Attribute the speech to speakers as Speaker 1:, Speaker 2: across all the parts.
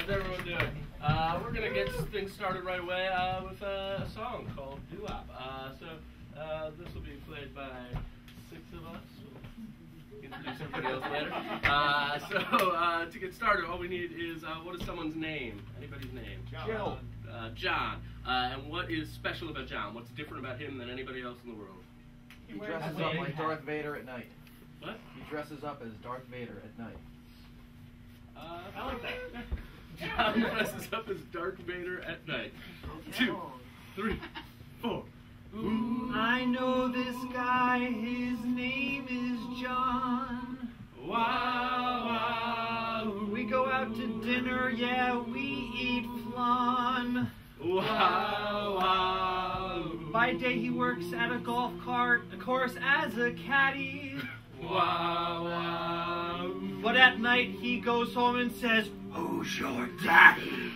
Speaker 1: How's everyone doing? We're going to get things started right away with a song called Doo-Wop. This will be played by 6 of us. We'll introduce everybody else later. To get started, all we need is, what is someone's name? Anybody's name?
Speaker 2: John.
Speaker 1: John. And what is special about John? What's different about him than anybody else in the world?
Speaker 2: He dresses up like Darth Vader at night.
Speaker 1: What?
Speaker 2: He dresses up as Darth Vader at night.
Speaker 1: I like that. John dresses up as Darth Vader at night. 2, 3, 4.
Speaker 3: Ooh, I know this guy, his name is John.
Speaker 1: Wow, wow.
Speaker 3: We go out to dinner, yeah, we eat flan.
Speaker 1: Wow, wow.
Speaker 3: By day he works at a golf course as a caddy.
Speaker 1: Wow, wow.
Speaker 3: But at night he goes home and says, "Who's your daddy?"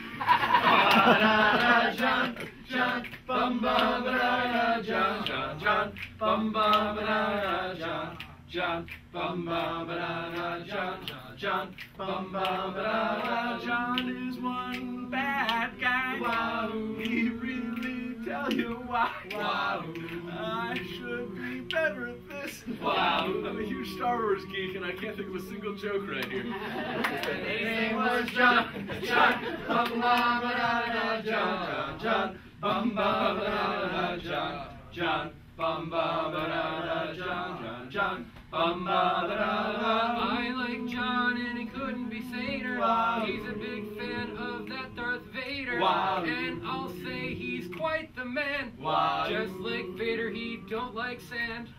Speaker 1: John, John, bum bum ba John, John, John, bum bum ba John, John, bum bum ba John, John, bum bum ba John is one bad guy. Wow, he really tell you why. Wow, I should be better at this. Wow, I'm a huge Star Wars geek and I can't think of a single joke right here. His name was John, John, bum bum ba John, John, bum bum ba John, John, bum bum ba John, John, bum bum ba.
Speaker 4: I like John and he couldn't be saner.
Speaker 1: Wow.
Speaker 4: He's a big fan of that Darth Vader.
Speaker 1: Wow.
Speaker 4: And I'll say he's quite the man.
Speaker 1: Wow.
Speaker 4: Just like Vader, he don't like sand.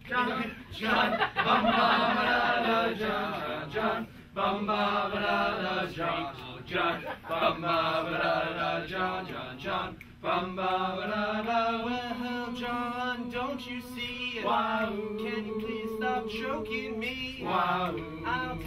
Speaker 1: John, John, bum bum ba John, John, bum bum ba John, John, bum bum ba John, John, bum bum ba.
Speaker 3: Well, John, don't you see?
Speaker 1: Wow.
Speaker 3: Can you please stop choking me?
Speaker 1: Wow.
Speaker 3: I'll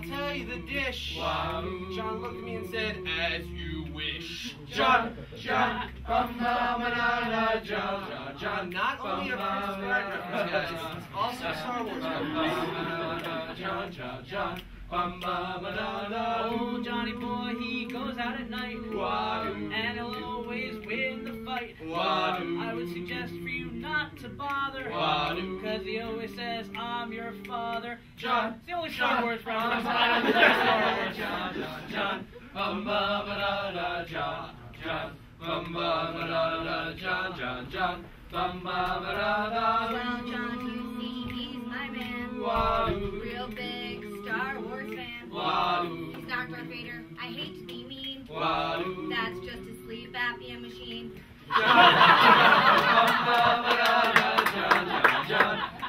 Speaker 3: tell you the dish.
Speaker 1: Wow.
Speaker 3: John looked at me and said, "As you wish."
Speaker 1: John, John, bum bum ba John, John,
Speaker 3: Not only a Prince reference, guys, also a Star Wars reference.
Speaker 1: John, John, John, bum bum ba.
Speaker 5: Oh, Johnny boy, he goes out at night.
Speaker 1: Wow.
Speaker 5: And he'll always win the fight.
Speaker 1: Wow.
Speaker 5: I would suggest for you not to bother.
Speaker 1: Wow.
Speaker 5: Because he always says, "I'm your father."
Speaker 1: John,
Speaker 5: It's the only Star Wars reference
Speaker 1: John,
Speaker 5: I understand Star Wars.
Speaker 1: John, John, bum bum ba John, John, bum bum ba John, John, bum bum ba.
Speaker 6: Well, John, you see, he's my man.
Speaker 1: Wow.
Speaker 6: Real big Star Wars fan.
Speaker 1: Wow.
Speaker 6: He's not Darth Vader. I hate to be mean.
Speaker 1: Wow.
Speaker 6: That's just a sleep apnea machine.
Speaker 1: John,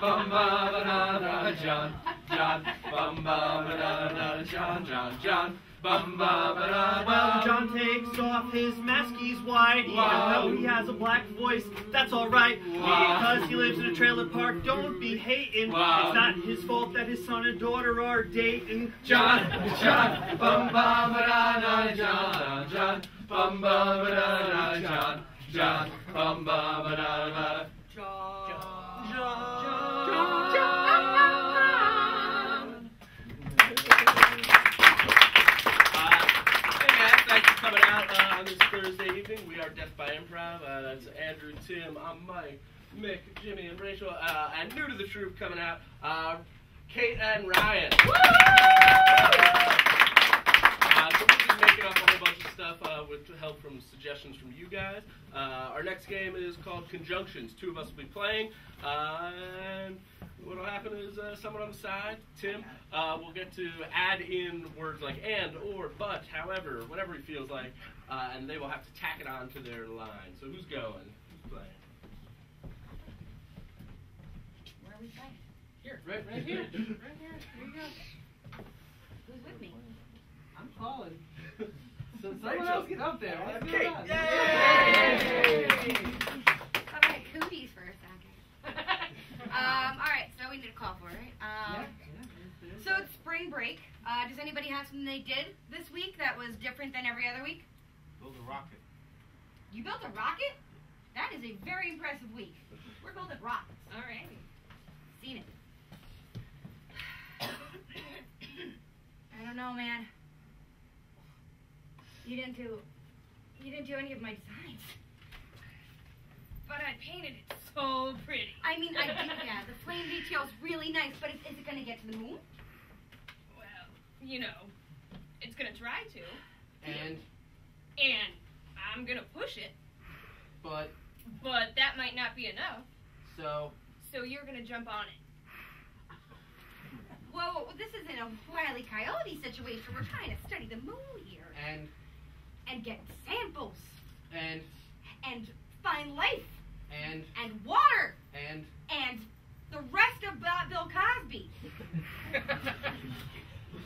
Speaker 1: bum bum ba John, John, bum bum ba John, John, bum bum ba.
Speaker 3: Well, John takes off his mask, he's white. Even
Speaker 1: Wow.
Speaker 3: though he has a black voice, that's alright.
Speaker 1: Wow.
Speaker 3: Because he lives in a trailer park, don't be hating.
Speaker 1: Wow.
Speaker 3: It's not his fault that his son and daughter are dating.
Speaker 1: John, John, bum bum ba John, John, bum bum ba John, John, bum bum ba. Thanks for coming out on this Thursday evening. We are Death by Improv. That's Andrew, Tim, I'm Mike, Mick, Jimmy, and Rachel. And new to the troupe coming out, Kate and Ryan. So we'll be making up a whole bunch of stuff with help from suggestions from you guys. Our next game is called Conjunctions. 2 of us will be playing. And what will happen is someone on the side, Tim, will get to add in words like and, or, but, however, whatever he feels like, and they will have to tack it on to their line. So who's going? Who's playing?
Speaker 6: Where are we playing?
Speaker 4: Here, right here.
Speaker 6: Right here. Here you go. Who's with me?
Speaker 4: I'm calling. So someone
Speaker 1: Rachel.
Speaker 4: else get up there. Let's do
Speaker 1: Kate.
Speaker 4: it.
Speaker 1: Yay!
Speaker 6: Okay, cooties for a second. Alright, so we need a call for it, right? So it's spring break. Does anybody have something they did this week that was different than every other week?
Speaker 2: Build a rocket.
Speaker 6: You built a rocket? That is a very impressive week. We're building rockets. Alright. Seen it. I don't know, man. You didn't do any of my designs.
Speaker 7: But I painted it so pretty.
Speaker 6: I mean, I did, yeah, the flame detail's really nice, but is it gonna get to the moon?
Speaker 7: Well, you know, it's gonna try to.
Speaker 2: And
Speaker 7: I'm gonna push it.
Speaker 2: but
Speaker 7: that might not be enough.
Speaker 2: so
Speaker 7: So you're gonna jump on it.
Speaker 6: Whoa, this isn't a Wile E. Coyote situation. We're trying to study the moon here.
Speaker 2: and
Speaker 6: get samples.
Speaker 2: and
Speaker 6: Find life.
Speaker 2: and
Speaker 6: Water.
Speaker 2: and
Speaker 6: The rest of Bill Cosby.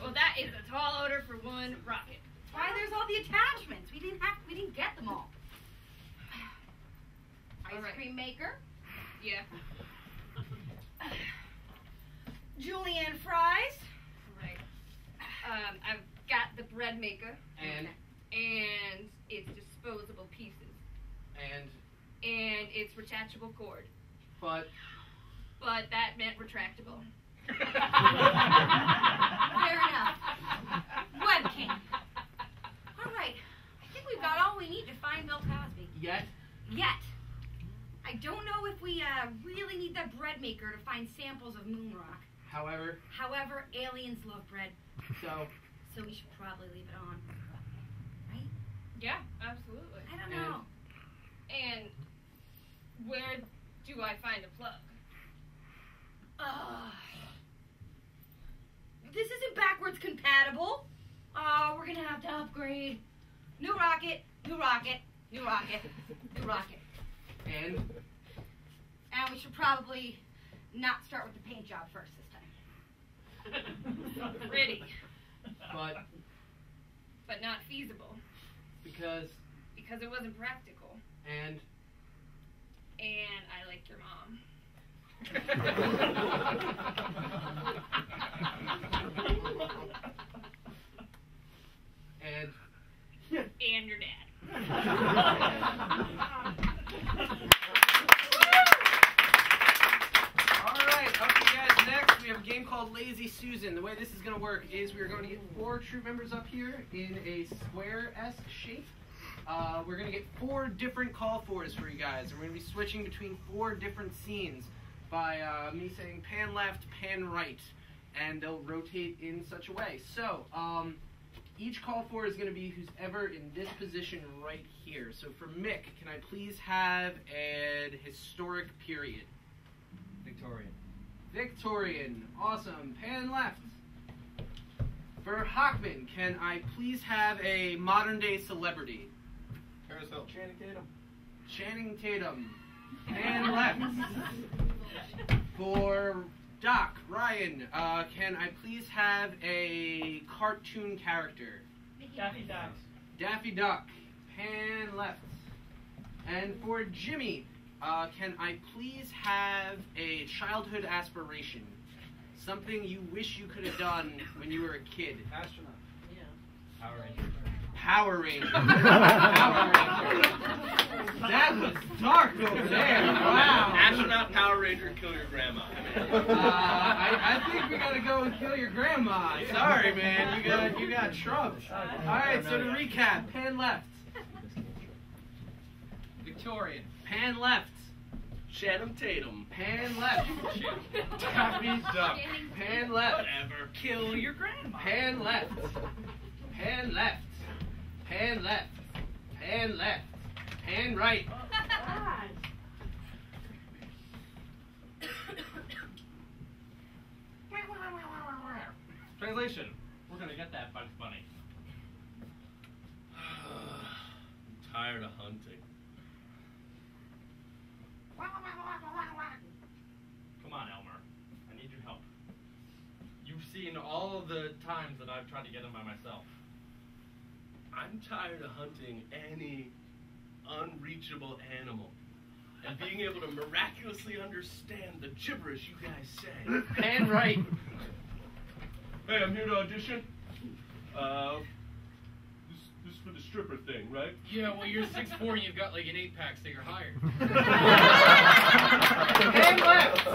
Speaker 7: Well, that is a tall order for one rocket.
Speaker 6: Why, there's all the attachments. We didn't get them all. Ice
Speaker 7: right.
Speaker 6: cream maker.
Speaker 7: Yeah.
Speaker 6: Julienne fries.
Speaker 7: Right. I've got the bread maker.
Speaker 2: and
Speaker 7: And it's disposable pieces.
Speaker 2: and
Speaker 7: And it's retractable cord.
Speaker 2: but
Speaker 7: But that meant retractable.
Speaker 6: Fair enough. Webcam. All right. I think we've got all we need to find Bill Cosby.
Speaker 2: yet
Speaker 6: Yet. I don't know if we really need that bread maker to find samples of moon rock.
Speaker 2: however
Speaker 6: However, aliens love bread,
Speaker 2: so
Speaker 6: so we should probably leave it on. Right?
Speaker 7: Yeah, absolutely.
Speaker 6: I don't
Speaker 2: And-
Speaker 6: know.
Speaker 7: And where do I find a plug?
Speaker 6: This isn't backwards compatible. We're gonna have to upgrade. New rocket, new rocket, new rocket, new rocket.
Speaker 2: and
Speaker 6: And we should probably not start with the paint job first this time.
Speaker 7: Pretty,
Speaker 2: but
Speaker 7: not feasible.
Speaker 2: because
Speaker 7: Because it wasn't practical.
Speaker 2: and
Speaker 7: And I like your mom.
Speaker 2: and
Speaker 7: And your dad.
Speaker 3: Alright, okay guys, next we have a game called Lazy Susan. The way this is going to work is we're going to get 4 troop members up here in a square-esque shape. We're going to get 4 different call fors for you guys. And we're going to be switching between 4 different scenes by me saying pan left, pan right. And they'll rotate in such a way. So, each call for is going to be who's ever in this position right here. So for Mick, can I please have an historic period?
Speaker 2: Victorian.
Speaker 3: Victorian. Awesome. Pan left. For Hockman, can I please have a modern day celebrity?
Speaker 1: Paris Hilton. Channing Tatum.
Speaker 3: Channing Tatum. Pan left. For Doc, Ryan, can I please have a cartoon character?
Speaker 5: Daffy Duck.
Speaker 3: Daffy Duck. Pan left. And for Jimmy, can I please have a childhood aspiration? Something you wish you could have done when you were a kid.
Speaker 2: Astronaut.
Speaker 1: Power Rangers.
Speaker 3: Power Ranger. Power Ranger. That was dark over there. Wow.
Speaker 1: Astronaut, Power Ranger, kill your grandma.
Speaker 3: I think we gotta go and kill your grandma. Sorry, man. You got trumped. All right. So to recap, pan left.
Speaker 4: Victorian.
Speaker 3: Pan left.
Speaker 1: Channing Tatum.
Speaker 3: Pan left.
Speaker 1: Daffy Duck.
Speaker 3: Pan left.
Speaker 1: Whatever.
Speaker 5: Kill your grandma.
Speaker 3: Pan left. Pan left. Pan left. Pan left. Pan right.
Speaker 1: Translation. We're gonna get that, Bugs Bunny. I'm tired of hunting. Come on, Elmer. I need your help. You've seen all of the times that I've tried to get him by myself. I'm tired of hunting any unreachable animal and being able to miraculously understand the gibberish you guys say.
Speaker 3: Pan right.
Speaker 1: Hey, I'm here to audition. This is for the stripper thing, right?
Speaker 4: Yeah, well, you're 6'4" and you've got like an 8-pack, so you're hired.
Speaker 3: Pan left.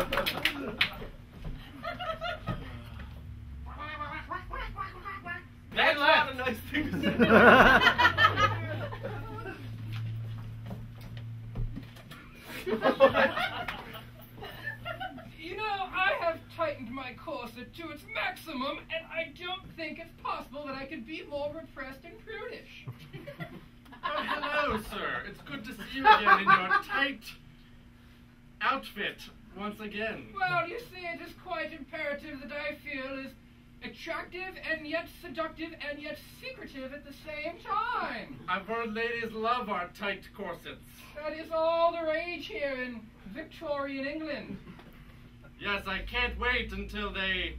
Speaker 1: That's
Speaker 3: left.
Speaker 1: not a nice thing to say.
Speaker 4: You know, I have tightened my corset to its maximum, and I don't think it's possible that I could be more repressed and prudish.
Speaker 1: Oh, hello, sir. It's good to see you again in your tight outfit once again.
Speaker 4: Well, you see, it is quite imperative that I feel is attractive and yet seductive and yet secretive at the same time.
Speaker 1: I've heard ladies love our tight corsets.
Speaker 4: That is all the rage here in Victorian England.
Speaker 1: Yes, I can't wait until they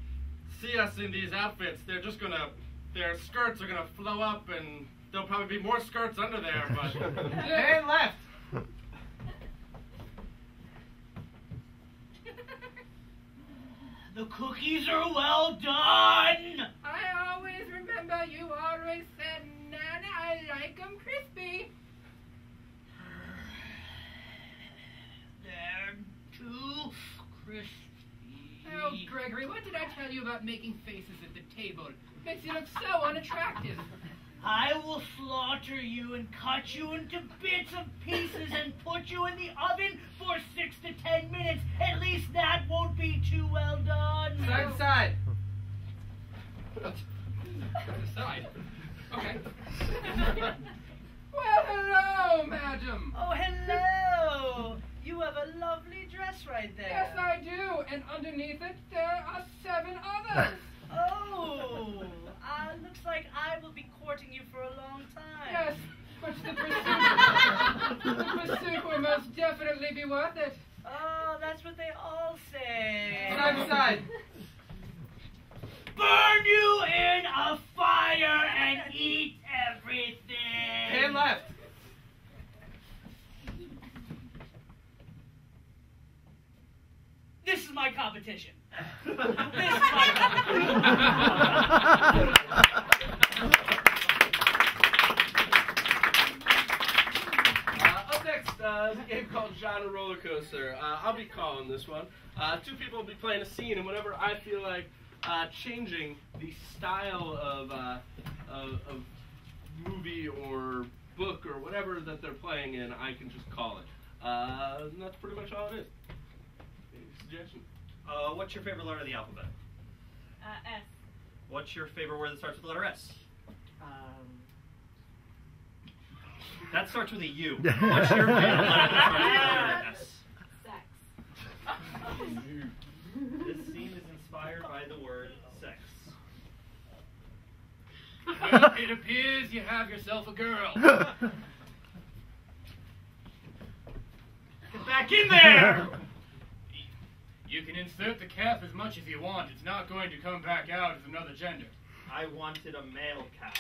Speaker 1: see us in these outfits. They're just gonna, their skirts are gonna flow up and there'll probably be more skirts under there, but...
Speaker 3: And left.
Speaker 5: The cookies are well done.
Speaker 4: I always remember you always said, Nana, I like 'em crispy.
Speaker 5: They're too crispy.
Speaker 4: Oh, Gregory, what did I tell you about making faces at the table? Makes you look so unattractive.
Speaker 5: I will slaughter you and cut you into bits and pieces and put you in the oven for 6 to 10 minutes. At least that won't be too well done.
Speaker 3: Side to side.
Speaker 4: Side. Okay. Well, hello, madam.
Speaker 5: Oh, hello. You have a lovely dress right there.
Speaker 4: Yes, I do. And underneath it, there are 7 others.
Speaker 5: Oh, looks like I will be courting you for a long time.
Speaker 4: Yes, but the pursuit will most definitely be worth it.
Speaker 5: Oh, that's what they all say.
Speaker 3: Side to side.
Speaker 5: Burn you in a fire and eat everything.
Speaker 3: And left.
Speaker 5: This is my competition. This is my competition.
Speaker 1: Up next is a game called Genre Roller Coaster. I'll be calling this one. 2 people will be playing a scene, and whenever I feel like changing the style of movie or book or whatever that they're playing in, I can just call it. And that's pretty much all it is. Any suggestion?
Speaker 8: What's your favorite letter of the alphabet?
Speaker 7: S.
Speaker 8: What's your favorite word that starts with the letter S? That starts with a U. What's your favorite letter that starts with the letter S?
Speaker 7: Sex.
Speaker 8: This scene is inspired by the word sex.
Speaker 4: Well, it appears you have yourself a girl.
Speaker 8: Get back in there!
Speaker 4: You can insert the calf as much as you want. It's not going to come back out as another gender.
Speaker 8: I wanted a male cow.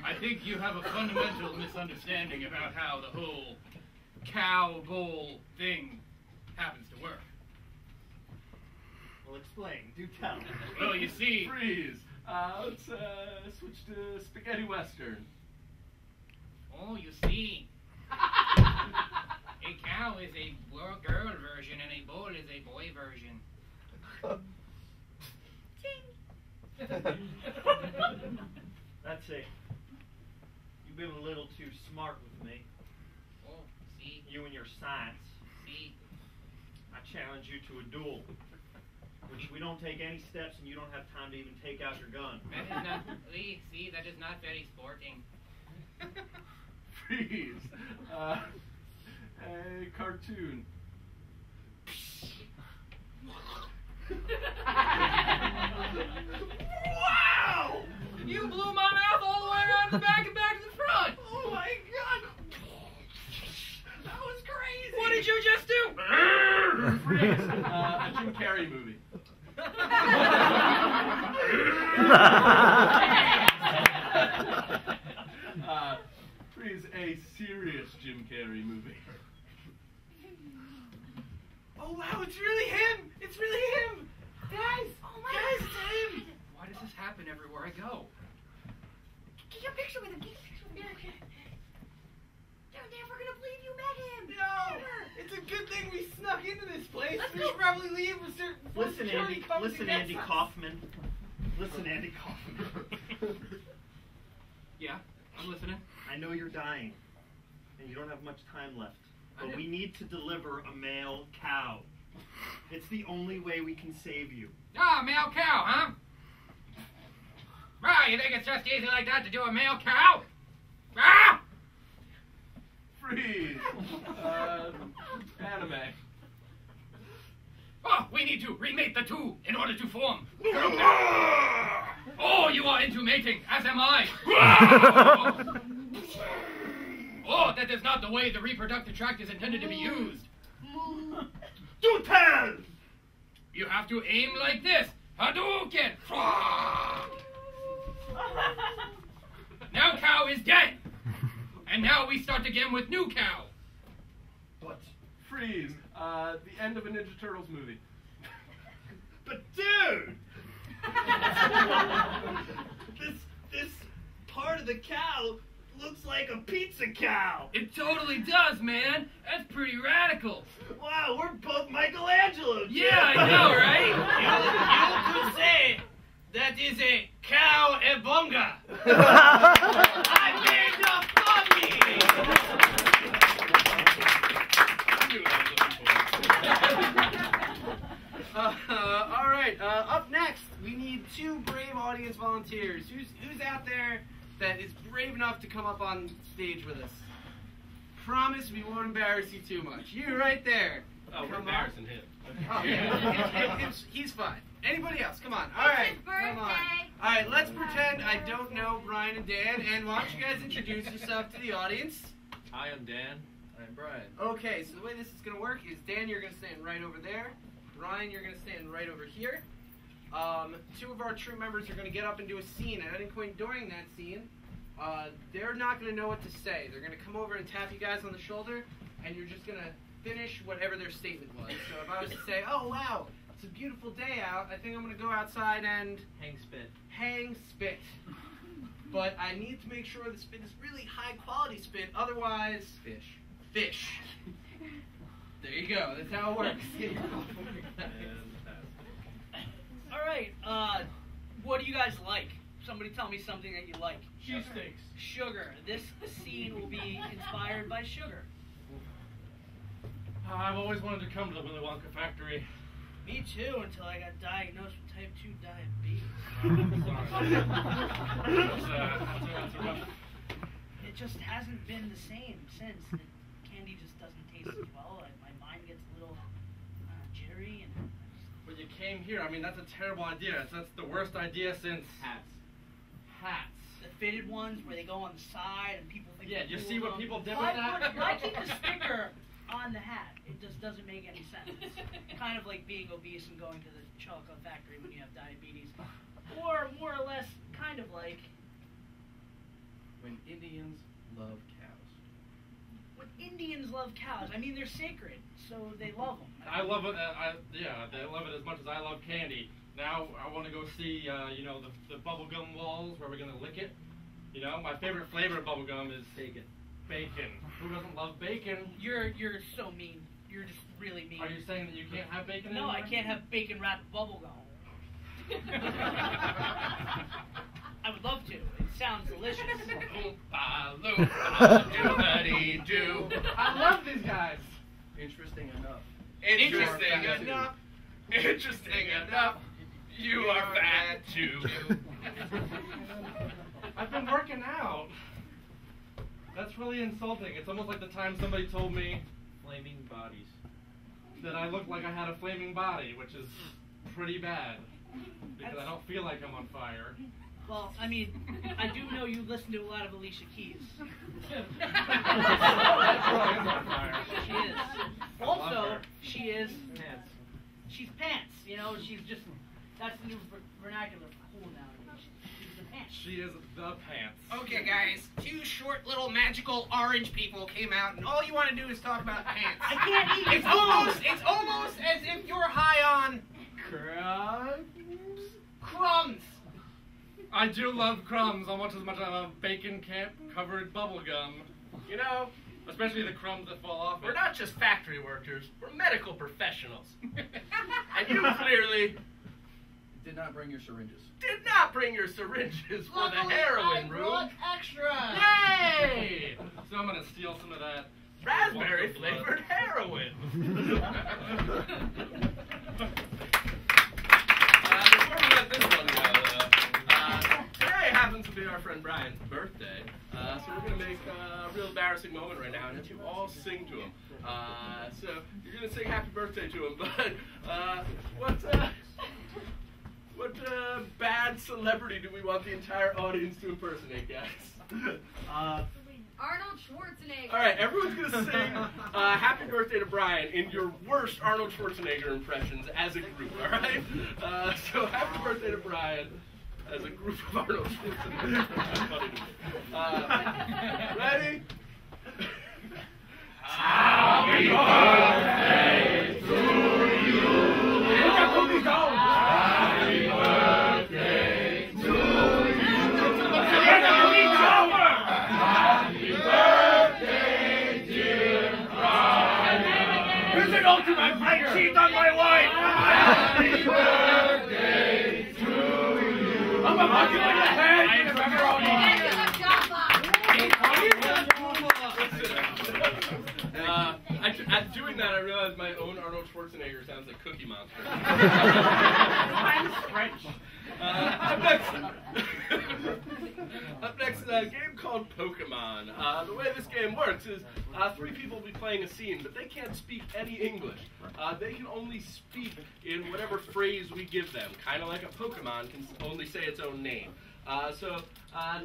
Speaker 4: I think you have a fundamental misunderstanding about how the whole cow bowl thing happens to work.
Speaker 8: Well, explain. Do tell.
Speaker 4: Well, you see...
Speaker 1: Freeze! Let's switch to spaghetti western.
Speaker 4: Oh, you see... A cow is a girl version and a bull is a boy version.
Speaker 8: That's it. You've been a little too smart with me.
Speaker 4: Oh, see,
Speaker 8: You and your science.
Speaker 4: see.
Speaker 8: I challenge you to a duel. Which we don't take any steps and you don't have time to even take out your gun.
Speaker 4: That is not, see, that is not very sporting.
Speaker 1: Freeze! A cartoon.
Speaker 4: Wow! You blew my mouth all the way around to the back and back to the front!
Speaker 1: Oh my god! That was crazy!
Speaker 4: What did you just do?
Speaker 1: Freeze! A Jim Carrey movie. Freeze, a serious Jim Carrey movie.
Speaker 3: Oh wow, it's really him! It's really him! Guys!
Speaker 6: Oh my
Speaker 3: Guys,
Speaker 6: God.
Speaker 3: it's him!
Speaker 4: Why does this happen everywhere I go?
Speaker 6: Get your picture with him. Get your picture with him. They're never gonna believe you met him.
Speaker 3: No!
Speaker 6: Never.
Speaker 3: It's a good thing we snuck into this place.
Speaker 6: Let's
Speaker 3: We
Speaker 6: go.
Speaker 3: should probably leave before
Speaker 8: Listen,
Speaker 3: security
Speaker 8: Andy.
Speaker 3: comes
Speaker 8: Listen,
Speaker 3: and
Speaker 8: Andy
Speaker 3: gets us.
Speaker 8: Kaufman. Listen, Andy Kaufman.
Speaker 4: Yeah, I'm listening.
Speaker 8: I know you're dying, and you don't have much time left. but we need to deliver a male cow. It's the only way we can save you.
Speaker 4: Ah, male cow, huh? Ah, you think it's just easy like that to do a male cow? Ah!
Speaker 1: Freeze. Anime.
Speaker 4: Oh, we need to remate the two in order to form. Oh, you are into mating, as am I. Oh, that is not the way the reproductive tract is intended to be used.
Speaker 8: Do tell!
Speaker 4: You have to aim like this. Hadouken! Now cow is dead. And now we start again with new cow.
Speaker 1: But freeze. The end of a Ninja Turtles movie.
Speaker 8: But dude! this part of the cow looks like a pizza cow.
Speaker 4: It totally does, man. That's pretty radical.
Speaker 8: Wow, we're both Michelangelo.
Speaker 4: Yeah, I know, right?
Speaker 3: You could say that is a cow ebonga. I made a all right. Up next, we need 2 brave audience volunteers. Who's out there that is brave enough to come up on stage with us? Promise we won't embarrass you too much. You right there.
Speaker 1: Oh, we're
Speaker 3: Come on.
Speaker 1: embarrassing him.
Speaker 3: Oh, yeah. He's fine. Anybody else? Come on. All right.
Speaker 6: It's his birthday.
Speaker 3: Come on. All right. Let's pretend I don't know Brian and Dan. And why don't you guys introduce yourself to the audience?
Speaker 2: Hi, I'm Dan. I'm Brian.
Speaker 3: Okay. So the way this is gonna work is Dan, you're gonna stand right over there. Brian, you're gonna stand right over here. 2 of our troop members are gonna get up and do a scene. At any point during that scene, they're not gonna know what to say. They're gonna come over and tap you guys on the shoulder, and you're just gonna finish whatever their statement was. So if I was to say, "Oh wow, it's a beautiful day out. I think I'm gonna go outside and
Speaker 2: Hang spit.
Speaker 3: hang spit." But I need to make sure the spit is really high quality spit. Otherwise, fish. There you go. That's how it works.
Speaker 5: All right. What do you guys like? Somebody tell me something that you like.
Speaker 1: Cheesesteaks.
Speaker 5: Sugar. This scene will be inspired by sugar.
Speaker 2: I've always wanted to come to the Willy Wonka factory.
Speaker 5: Me too, until I got diagnosed with type 2 diabetes. It just hasn't been the same since. The candy just doesn't taste as well. My mind gets a little jittery. And
Speaker 2: When you came here, I mean, that's a terrible idea. That's the worst idea since hats.
Speaker 5: the fitted ones where they go on the side and people think.
Speaker 2: Yeah,
Speaker 5: they're
Speaker 2: you
Speaker 5: cool
Speaker 2: see what
Speaker 5: with
Speaker 2: people
Speaker 5: them.
Speaker 2: did with that?
Speaker 5: Why keep the sticker on the hat? It just doesn't make any sense. It's kind of like being obese and going to the chocolate factory when you have diabetes. Or more or less, kind of like
Speaker 1: When Indians love cows.
Speaker 5: when Indians love cows. I mean, they're sacred, so they love them.
Speaker 2: I love it. They love it as much as I love candy. Now I want to go see, the bubblegum walls where we're gonna lick it. You know, my favorite flavor of bubblegum is bacon. Bacon. Who doesn't love bacon?
Speaker 5: You're so mean. You're just really mean.
Speaker 2: Are you saying that you can't have bacon?
Speaker 5: No,
Speaker 2: anymore?
Speaker 5: I can't have bacon wrapped bubblegum. I would love to. It sounds delicious.
Speaker 3: Do. I love these guys.
Speaker 1: Interesting enough.
Speaker 3: Interesting enough.
Speaker 1: Interesting enough. You are fat too.
Speaker 2: I've been working out. That's really insulting. It's almost like the time somebody told me
Speaker 9: Flaming bodies.
Speaker 2: that I looked like I had a flaming body, which is pretty bad. Because I don't feel like I'm on fire.
Speaker 5: Well, I mean, I do know you listen to a lot of Alicia Keys.
Speaker 2: That girl is on fire.
Speaker 5: She is.
Speaker 2: I love
Speaker 5: Also,
Speaker 2: her.
Speaker 5: she is.
Speaker 9: Pants.
Speaker 5: She's pants. You know, she's just. That's the new vernacular for cool now. She's the pants.
Speaker 2: She is the pants.
Speaker 3: Okay, guys. 2 short little magical orange people came out, and all you want to do is talk about pants.
Speaker 5: I can't eat
Speaker 3: It's almost as if you're high on crumbs.
Speaker 2: I do love crumbs almost as much as I love bacon covered bubble gum.
Speaker 1: You know,
Speaker 2: Especially the crumbs that fall off it.
Speaker 1: we're not just factory workers, we're medical professionals. And you clearly
Speaker 9: Did not bring your syringes.
Speaker 1: did not bring your syringes for the heroin room.
Speaker 5: extra.
Speaker 2: Yay! So I'm gonna steal some of that
Speaker 1: raspberry flavored heroin. Before we let this one go, though, today happens to be our friend Brian's birthday, so we're going to make a real embarrassing moment right now and have you all sing to him. So you're going to sing happy birthday to him, but what bad celebrity do we want the entire audience to impersonate, guys?
Speaker 6: Arnold Schwarzenegger.
Speaker 1: All right, everyone's going to sing happy birthday to Brian in your worst Arnold Schwarzenegger impressions as a group, all right? So happy birthday to Brian as a group of Arnold Schwarzenegger. That's funny to me. Ready? Happy birthday to you. Happy birthday to you. Happy birthday, dear Brian. Here's an ultimate I cheat on my wife. Happy birthday to you. I'm about to get a head and pepperoni. At doing that, I realized my own Arnold Schwarzenegger sounds like Cookie Monster. Up next is a game called Pokemon. The way this game works is 3 people will be playing a scene, but they can't speak any English. They can only speak in whatever phrase we give them, kind of like a Pokemon can only say its own name. So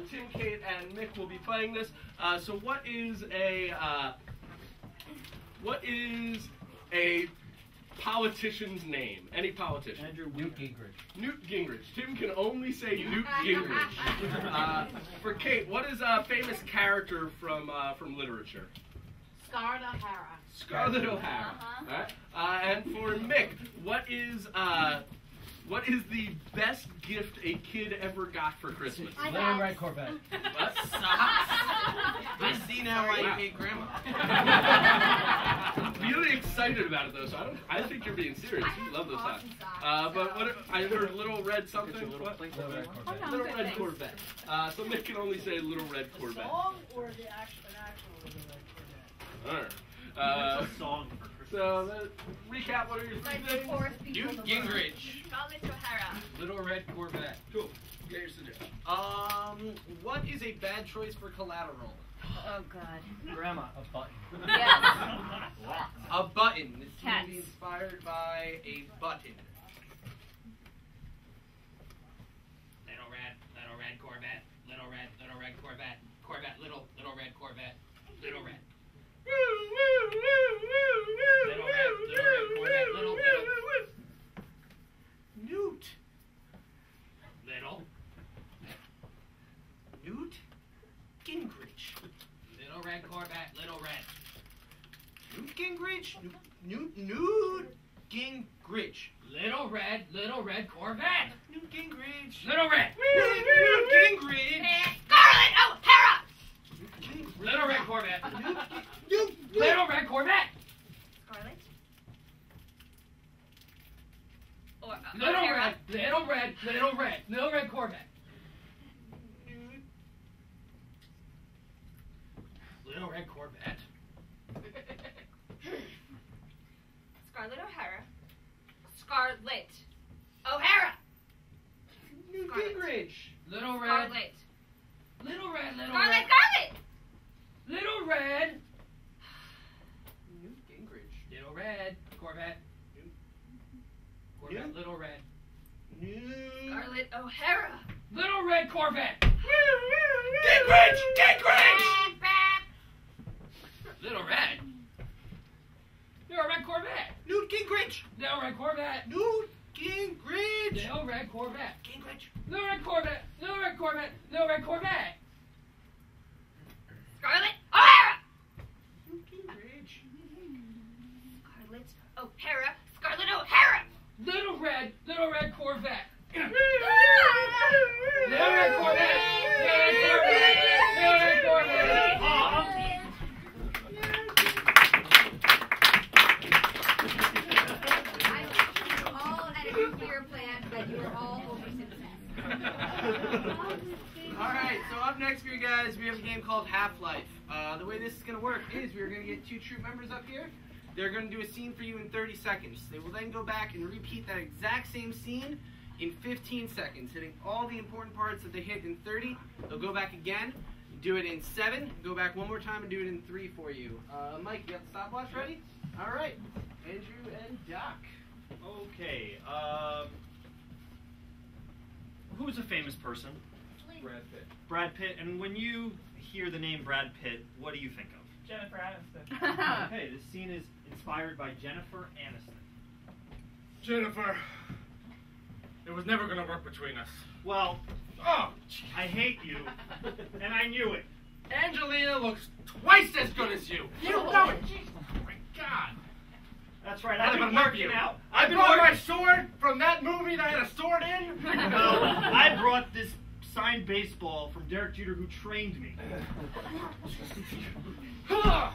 Speaker 1: Tim, Kate, and Mick will be playing this. So what is a politician's name? Any politician?
Speaker 9: Newt Gingrich.
Speaker 1: Newt Gingrich. Tim can only say Newt Gingrich. For Kate, what is a famous character from literature?
Speaker 6: Scarlett O'Hara.
Speaker 1: Scarlett O'Hara. Right? And for Mick, what is the best gift a kid ever got for Christmas?
Speaker 9: Little red Corvette.
Speaker 1: What?
Speaker 3: I see now why you hate Grandma.
Speaker 1: I'm really excited about it though, so I think you're being serious. You love those socks. But what I heard little red something. What?
Speaker 9: Little red Corvette.
Speaker 1: Little red Corvette. So Mick can only say little red Corvette.
Speaker 5: Song or the actual Little Red Corvette?
Speaker 1: All right.
Speaker 8: It's a song for Christmas.
Speaker 1: So recap. What are your 3 things?
Speaker 3: Newt Gingrich.
Speaker 7: Scarlett O'Hara.
Speaker 9: Little red Corvette.
Speaker 1: Cool. Get your suggestion.
Speaker 3: What is a bad choice for collateral?
Speaker 6: Oh God.
Speaker 9: Grandma. A button.
Speaker 6: Yes.
Speaker 3: A button. This
Speaker 6: Cats.
Speaker 3: movie inspired by a button.
Speaker 5: Little red Corvette. Little red Corvette. Corvette, little red Corvette. Little red. Little red Corvette. Little.
Speaker 3: Newt.
Speaker 5: Little.
Speaker 3: Newt Gingrich.
Speaker 5: Little red Corvette. Little red.
Speaker 3: Newt Gingrich. Newt Gingrich.
Speaker 5: Little red Corvette.
Speaker 3: Newt Gingrich.
Speaker 5: Little red.
Speaker 3: Newt Gingrich.
Speaker 6: Scarlett O'Hara.
Speaker 5: Little red Corvette.
Speaker 3: Newt.
Speaker 5: Little red Corvette.
Speaker 6: Scarlett. Or
Speaker 5: Little
Speaker 6: O'Hara.
Speaker 5: red Corvette. Little red Corvette.
Speaker 6: Scarlett O'Hara. Scarlett O'Hara.
Speaker 3: Newt
Speaker 6: Scarlett.
Speaker 3: Gingrich.
Speaker 5: Little red.
Speaker 6: Scarlett.
Speaker 5: Little red.
Speaker 6: Scarlett.
Speaker 5: Little red.
Speaker 3: Newt Gingrich.
Speaker 5: Little red Corvette. Corvette.
Speaker 3: Newt?
Speaker 5: Little red.
Speaker 3: Newt.
Speaker 6: Scarlett O'Hara.
Speaker 5: Little red Corvette.
Speaker 3: Gingrich.
Speaker 5: Little red. Little red Corvette.
Speaker 3: Newt Gingrich.
Speaker 5: Little red Corvette.
Speaker 3: Newt Gingrich.
Speaker 5: Little red Corvette.
Speaker 3: Gingrich.
Speaker 5: Little red Corvette. Little red Corvette. Little red Corvette.
Speaker 6: Scarlett O'Hara.
Speaker 3: Newt Gingrich.
Speaker 6: Scarlett O'Hara. Scarlett O'Hara.
Speaker 5: Little red Corvette.
Speaker 6: Little
Speaker 5: Little red Corvette. Little red Corvette.
Speaker 6: All at a nuclear plant that you were all over success.
Speaker 3: All right, So up next for you guys, we have a game called Half-Life. The way this is going to work is we're going to get 2 troop members up here. They're going to do a scene for you in 30 seconds. They will then go back and repeat that exact same scene in 15 seconds, hitting all the important parts that they hit in 30. They'll go back again, do it in 7, go back one more time and do it in 3 for you. Mike, you got the stopwatch ready? All right. Andrew and Doc.
Speaker 8: Okay. Who's a famous person?
Speaker 9: Brad Pitt.
Speaker 8: Brad Pitt. And when you hear the name Brad Pitt, what do you think of?
Speaker 5: Jennifer Aniston.
Speaker 8: Okay, this scene is inspired by Jennifer Aniston.
Speaker 2: Jennifer, it was never going to work between us.
Speaker 8: Well,
Speaker 2: Oh,
Speaker 8: I hate you, and I knew it.
Speaker 2: Angelina looks twice as good as you. You know it. Jesus, oh my God.
Speaker 8: That's right,
Speaker 2: I've
Speaker 8: I've been
Speaker 2: been
Speaker 8: working
Speaker 2: working
Speaker 8: out.
Speaker 2: I brought my sword from that movie that I had a sword in.
Speaker 8: No, I brought this signed baseball from Derek Jeter, who trained me.
Speaker 2: Oh!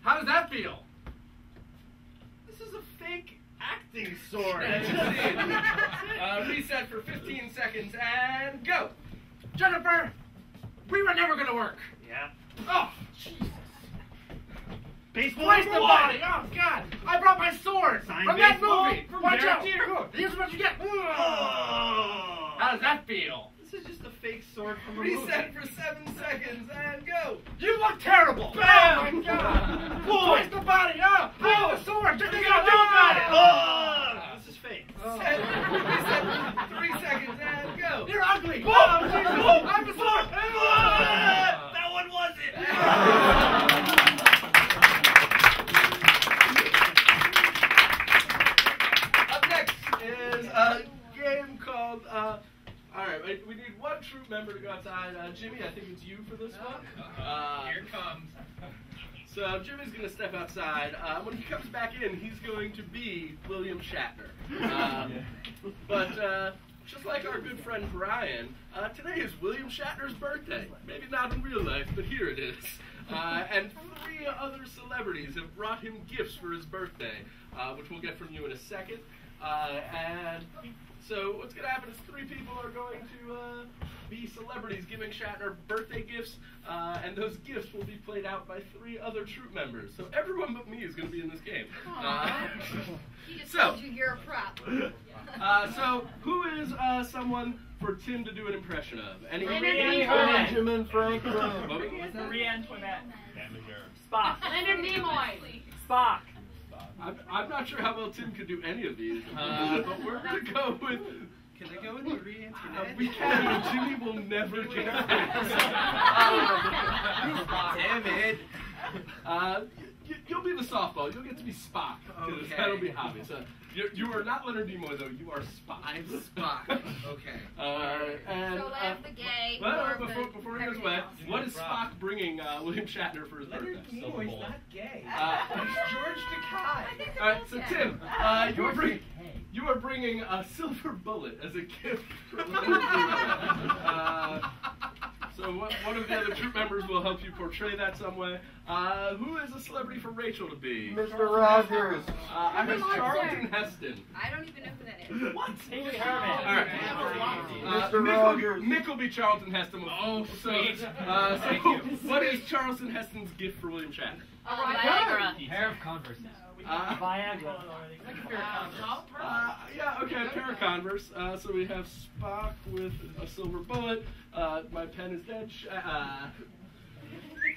Speaker 2: How does that feel?
Speaker 8: This is a fake acting sword.
Speaker 3: Reset for 15 seconds and go.
Speaker 2: Jennifer, we were never gonna work.
Speaker 8: Yeah.
Speaker 2: Oh, Jesus.
Speaker 8: Baseball
Speaker 2: Twice
Speaker 8: number
Speaker 2: the
Speaker 8: one.
Speaker 2: body. Oh, God. I brought my sword
Speaker 8: Signed
Speaker 2: from that
Speaker 8: baseball
Speaker 2: movie.
Speaker 8: from
Speaker 2: Watch
Speaker 8: Derek
Speaker 2: out.
Speaker 8: Jeter.
Speaker 2: Here's what you get.
Speaker 8: Oh.
Speaker 2: How does that feel?
Speaker 8: This is just a fake sword from a movie.
Speaker 3: Reset for 7 seconds and go.
Speaker 2: You look terrible.
Speaker 8: Bam!
Speaker 2: Oh, my God. Twice the body. Oh, the sword. What you gonna do about it?
Speaker 8: Oh. This is fake.
Speaker 3: Reset for 3 seconds and go.
Speaker 2: You're ugly.
Speaker 8: Oh,
Speaker 2: Jesus. I'm the sword.
Speaker 8: That one wasn't.
Speaker 1: Up next is a game called, alright, we need one troop member to go outside. Jimmy, I think it's you for this one.
Speaker 2: Here it comes.
Speaker 1: So Jimmy's going to step outside. When he comes back in, he's going to be William Shatner. But just like our good friend Brian, today is William Shatner's birthday. Maybe not in real life, but here it is. And 3 other celebrities have brought him gifts for his birthday, which we'll get from you in a second. And so what's going to happen is 3 people are going to be celebrities giving Shatner birthday gifts, and those gifts will be played out by 3 other troop members. So everyone but me is going to be in this game.
Speaker 6: He just
Speaker 1: So-
Speaker 6: told you you're a prop.
Speaker 1: So who is someone for Tim to do an impression of? Any?
Speaker 9: Benjamin Franklin.
Speaker 5: Marie Antoinette. Spock.
Speaker 7: Leonard Nimoy.
Speaker 5: Spock.
Speaker 1: I'm not sure how well Tim could do any of these, but we're going to go with...
Speaker 3: Can I go with Marie Antoinette?
Speaker 1: we can, but Jimmy will never get it.
Speaker 3: Damn it.
Speaker 1: You'll be the softball. You'll get to be Spock.
Speaker 3: Okay.
Speaker 1: That'll be hobby. So you are not Leonard Nimoy, though. You are Spock.
Speaker 3: I'm Spock. Okay.
Speaker 1: And,
Speaker 6: So laugh the gay.
Speaker 1: well,
Speaker 6: or
Speaker 1: before he goes
Speaker 6: everything
Speaker 1: away,
Speaker 6: else.
Speaker 1: what is Spock bringing William Shatner for his birthday?
Speaker 3: Nimoy's not gay.
Speaker 1: He's
Speaker 3: George Takei.
Speaker 1: All right, so Tim, you are bringing a silver bullet as a gift for so one of the other troop members will help you portray that some way. Who is a celebrity for Rachel to be?
Speaker 9: Mr. Rogers.
Speaker 1: I have
Speaker 6: Come on,
Speaker 1: Charlton
Speaker 6: sir.
Speaker 1: Heston.
Speaker 6: I don't even know who that is.
Speaker 1: What?
Speaker 5: Pee-wee Herman.
Speaker 1: All right.
Speaker 9: Mr. Rogers.
Speaker 1: Mick will be Charlton Heston.
Speaker 2: Oh,
Speaker 1: so,
Speaker 2: sweet.
Speaker 1: so what is Charlton Heston's gift for William Shatner?
Speaker 6: Viagra.
Speaker 9: Pair of Converse.
Speaker 5: Viagra.
Speaker 1: Yeah, okay, a pair of Converse. So we have Spock with a silver bullet. My pen is dead.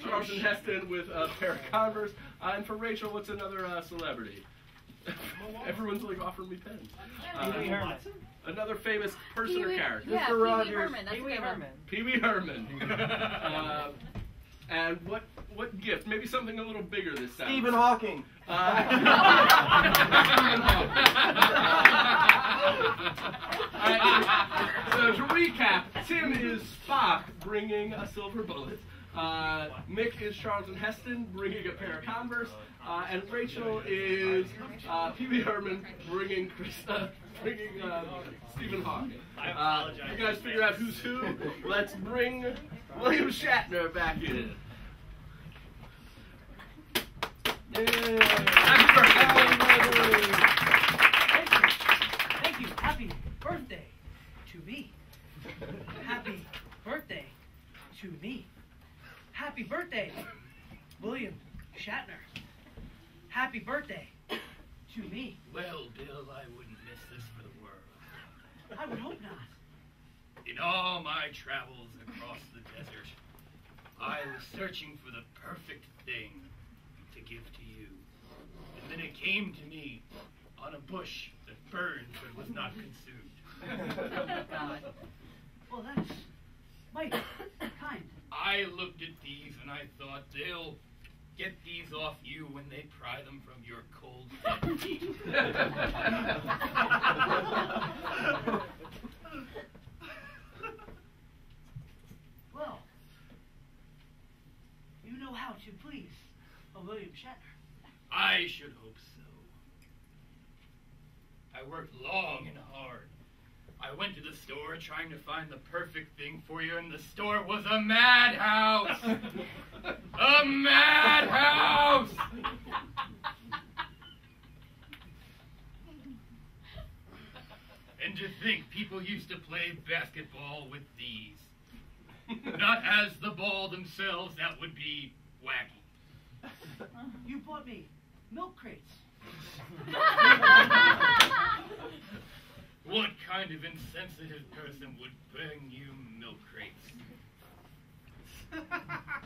Speaker 1: Charlton Heston with a pair of Converse. And for Rachel, what's another celebrity? Everyone's like offering me pens.
Speaker 5: Pee-wee Herman.
Speaker 1: Another famous person or character.
Speaker 6: Yeah,
Speaker 9: Mr.
Speaker 6: Pee-wee
Speaker 9: Rogers.
Speaker 6: Herman. That's
Speaker 5: Pee-wee
Speaker 6: a good one.
Speaker 5: Herman.
Speaker 1: Pee-wee Herman. And what gift? Maybe something a little bigger this time.
Speaker 9: Stephen Hawking.
Speaker 1: So to recap, Tim is Spock bringing a silver bullet. Mick is Charlton Heston bringing a pair of Converse. And Rachel is Pee-wee Herman bringing Stephen Hawking.
Speaker 8: I apologize.
Speaker 1: You guys figure out who's who. Let's bring William Shatner back in. Happy birthday.
Speaker 5: Thank you. Happy birthday to me. Happy birthday to me. Happy birthday, William Shatner. Happy birthday to me.
Speaker 1: Well, Bill, I wouldn't miss this for the world.
Speaker 5: I would hope not.
Speaker 1: In all my travels across the desert, I was searching for the perfect thing to give to you. And then it came to me on a bush that burned but was not consumed.
Speaker 5: God. Well, that's mighty kind.
Speaker 1: I looked at these and I thought they'll get these off you when they pry them from your cold dead feet.
Speaker 5: Well, you know how to please a William Shatner.
Speaker 1: I should hope so. I worked long and hard. I went to the store trying to find the perfect thing for you, and the store was a madhouse! A madhouse! And to think people used to play basketball with these. Not as the ball themselves, that would be wacky.
Speaker 5: You bought me milk crates.
Speaker 1: What kind of insensitive person would bring you milk crates?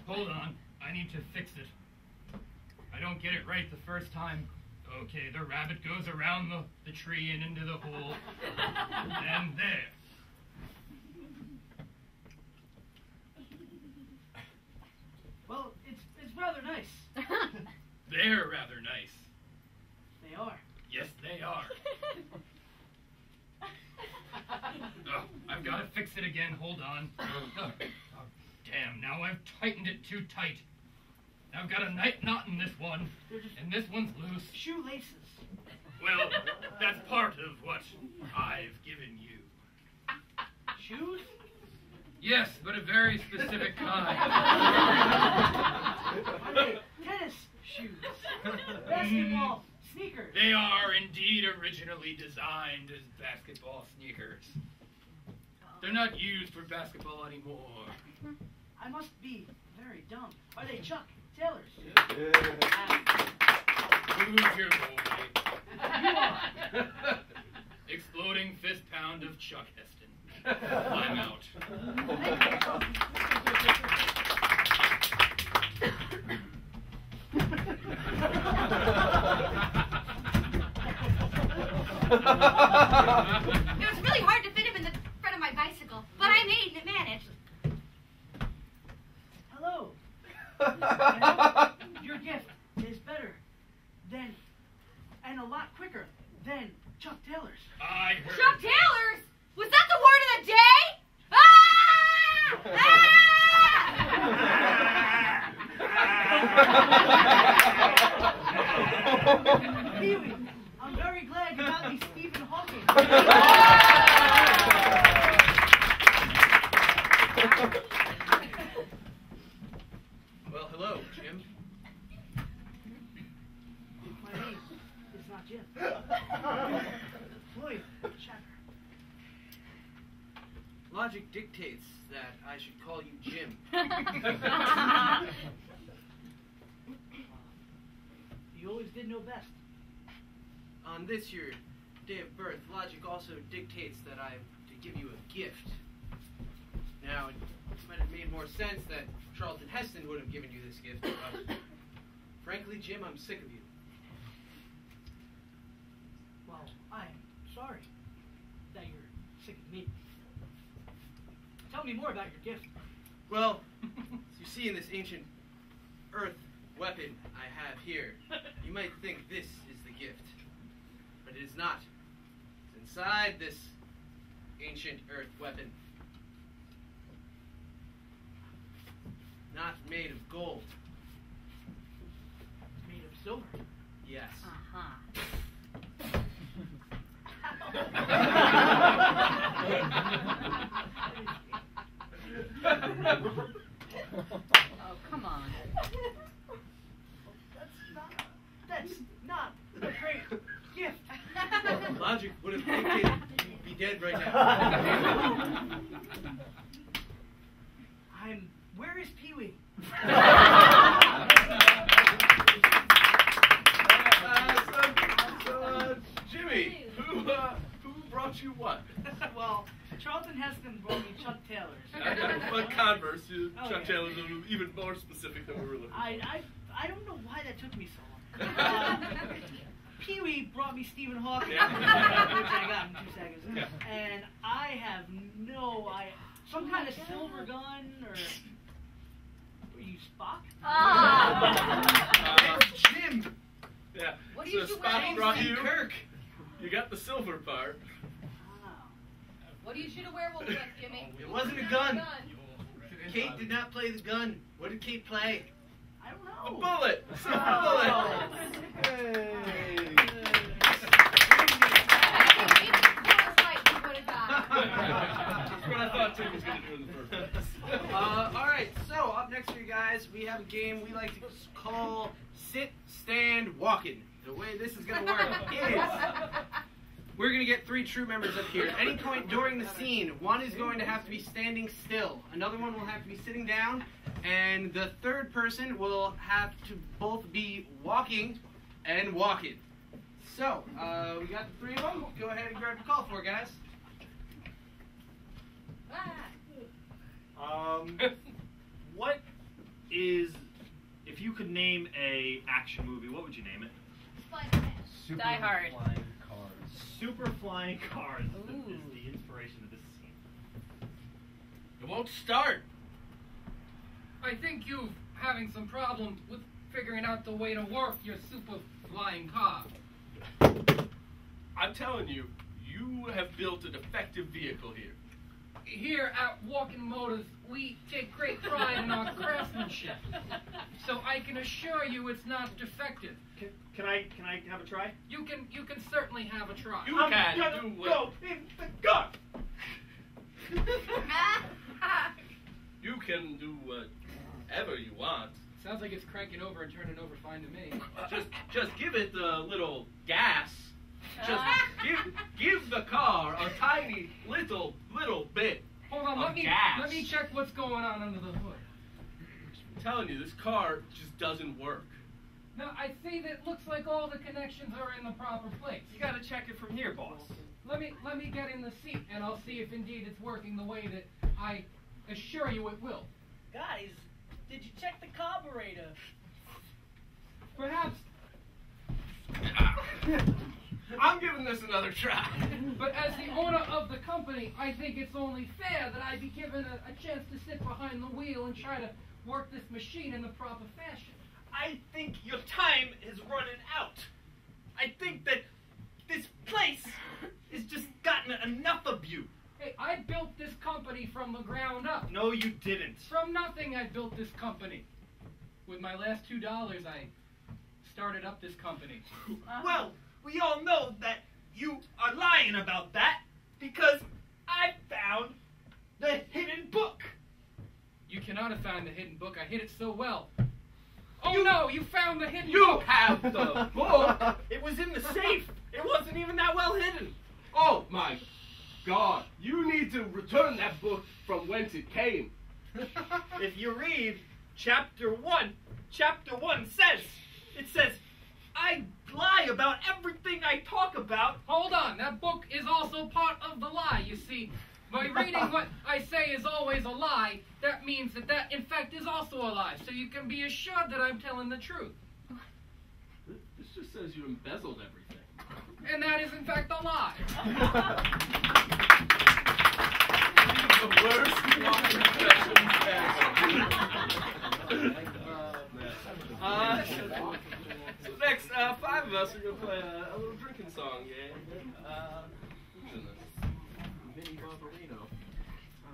Speaker 1: Hold on, I need to fix it. I don't get it right the first time. Okay, the rabbit goes around the tree and into the hole. And there.
Speaker 5: Well, it's rather nice.
Speaker 1: They're rather nice.
Speaker 5: They are.
Speaker 1: Yes, they are. Oh, I've got to fix it again. Hold on. Oh, damn, now I've tightened it too tight. I've got a knot in this one, and this one's loose.
Speaker 5: Shoelaces.
Speaker 1: Well, that's part of what I've given you.
Speaker 5: Shoes?
Speaker 1: Yes, but a very specific kind.
Speaker 5: Are they tennis shoes? Basketball sneakers?
Speaker 1: They are indeed originally designed as basketball sneakers. They're not used for basketball anymore.
Speaker 5: I must be very dumb. Are they Chuck Taylors?
Speaker 1: Who's your boy?
Speaker 5: You are.
Speaker 1: Exploding fist pound of Chuck Heston. I'm out.
Speaker 6: It was really hard to fit him in the front of my bicycle, but I managed.
Speaker 5: Hello. Your gift is better than, and a lot quicker than Chuck Taylor's.
Speaker 1: I heard.
Speaker 6: Chuck Taylor's? Was that the word of the day?
Speaker 5: Pee-wee, I'm very glad you got me Stephen Hawking.
Speaker 3: Well, hello, Jim.
Speaker 5: My name is not Jim. William Shatner.
Speaker 3: Logic dictates that I should call you Jim.
Speaker 5: You always did know best.
Speaker 3: On this your day of birth, logic also dictates that I'm to give you a gift. Now, it might have made more sense that Charlton Heston would have given you this gift, but frankly, Jim, I'm sick of you.
Speaker 5: Well, I'm sorry that you're sick of me. Tell me more about your gift.
Speaker 3: Well, as you see in this ancient earth weapon I have here, you might think this is the gift, but it is not. It's inside this ancient earth weapon. Not made of gold.
Speaker 5: Made of silver.
Speaker 3: Yes.
Speaker 10: Oh, come on.
Speaker 5: That's not a great gift.
Speaker 3: Logic would have dictated you'd be dead right now.
Speaker 5: brought me Chuck Taylors.
Speaker 1: But Converse,
Speaker 5: Oh,
Speaker 1: Chuck
Speaker 5: yeah.
Speaker 1: Taylor's are even more specific than we were looking for.
Speaker 5: I don't know why that took me so long. Pee-wee brought me Stephen Hawking,
Speaker 1: Yeah.
Speaker 5: which I got in 2 seconds.
Speaker 1: Yeah.
Speaker 5: And I have no idea. Some kind of silver gun, or were you Spock?
Speaker 1: Jim. Yeah.
Speaker 6: What do
Speaker 1: So
Speaker 6: you should wear?
Speaker 1: Spock brought you.
Speaker 3: Kirk.
Speaker 1: You got the silver part.
Speaker 7: What do you shoot a werewolf with, Jimmy?
Speaker 3: It wasn't a gun. Kate did not play the gun. What did Kate play?
Speaker 5: I don't
Speaker 1: A
Speaker 5: know.
Speaker 1: bullet. Silver bullet. That's what I thought Tim was going to do in the first place.
Speaker 3: All right. So up next for you guys, we have a game we like to call Sit, Stand, Walkin'. The way this is going to work is we're going to get 3 troop members up here. At any point during the scene, one is going to have to be standing still. Another one will have to be sitting down. And the third person will have to both be walking and walking. So, we got the 3 of them. Go ahead and grab your call for it, guys.
Speaker 8: What is, if you could name a action movie, what would you name it?
Speaker 7: Die Hard.
Speaker 8: Super Flying Cars is the inspiration of this scene.
Speaker 1: It won't start.
Speaker 4: I think you're having some problems with figuring out the way to work your super flying car.
Speaker 1: I'm telling you, you have built a defective vehicle here.
Speaker 4: Here at Walking Motors, we take great pride in our craftsmanship. So I can assure you it's not defective.
Speaker 8: Can I have a try?
Speaker 4: You can certainly have a try.
Speaker 1: You
Speaker 8: I'm
Speaker 1: can
Speaker 8: gonna
Speaker 1: do
Speaker 8: go
Speaker 1: what
Speaker 8: in the gun.
Speaker 1: you can do whatever you want.
Speaker 4: Sounds like it's cranking over and turning over fine to me.
Speaker 1: Just give it a little gas. Just give the car a tiny little bit.
Speaker 4: Hold on,
Speaker 1: of
Speaker 4: let
Speaker 1: gas.
Speaker 4: me check what's going on under the hood.
Speaker 1: I'm telling you, this car just doesn't work.
Speaker 4: Now I see that it looks like all the connections are in the proper place.
Speaker 8: You gotta check it from here, boss.
Speaker 4: Let me get in the seat and I'll see if indeed it's working the way that I assure you it will.
Speaker 5: Guys, did you check the carburetor?
Speaker 4: Perhaps,
Speaker 1: I'm giving this another try.
Speaker 4: but as the owner of the company, I think it's only fair that I be given a chance to sit behind the wheel and try to work this machine in the proper fashion.
Speaker 8: I think your time is running out. I think that this place has just gotten enough of you.
Speaker 4: Hey, I built this company from the ground up.
Speaker 8: No, you didn't.
Speaker 4: From nothing, I built this company. With my last $2, I started up this company.
Speaker 8: Well, we all know that you are lying about that because I found the hidden book.
Speaker 4: You cannot have found the hidden book. I hid it so well. Oh no, you found the hidden
Speaker 1: You
Speaker 4: book.
Speaker 1: have the book.
Speaker 8: It was in the safe. It wasn't even that well hidden.
Speaker 1: Oh my God! You need to return that book from whence it came.
Speaker 8: If you read chapter 1 says, I lie about everything I talk about.
Speaker 4: Hold on, that book is also part of the lie. You see, by reading what I say is always a lie, that means that in fact is also a lie. So you can be assured that I'm telling the truth.
Speaker 1: This just says you embezzled everything.
Speaker 4: And that is in fact a lie.
Speaker 1: The worst walking confession ever. So next, 5 of us are going to play a little drinking song game. Who's in this? Vinny Barbarino.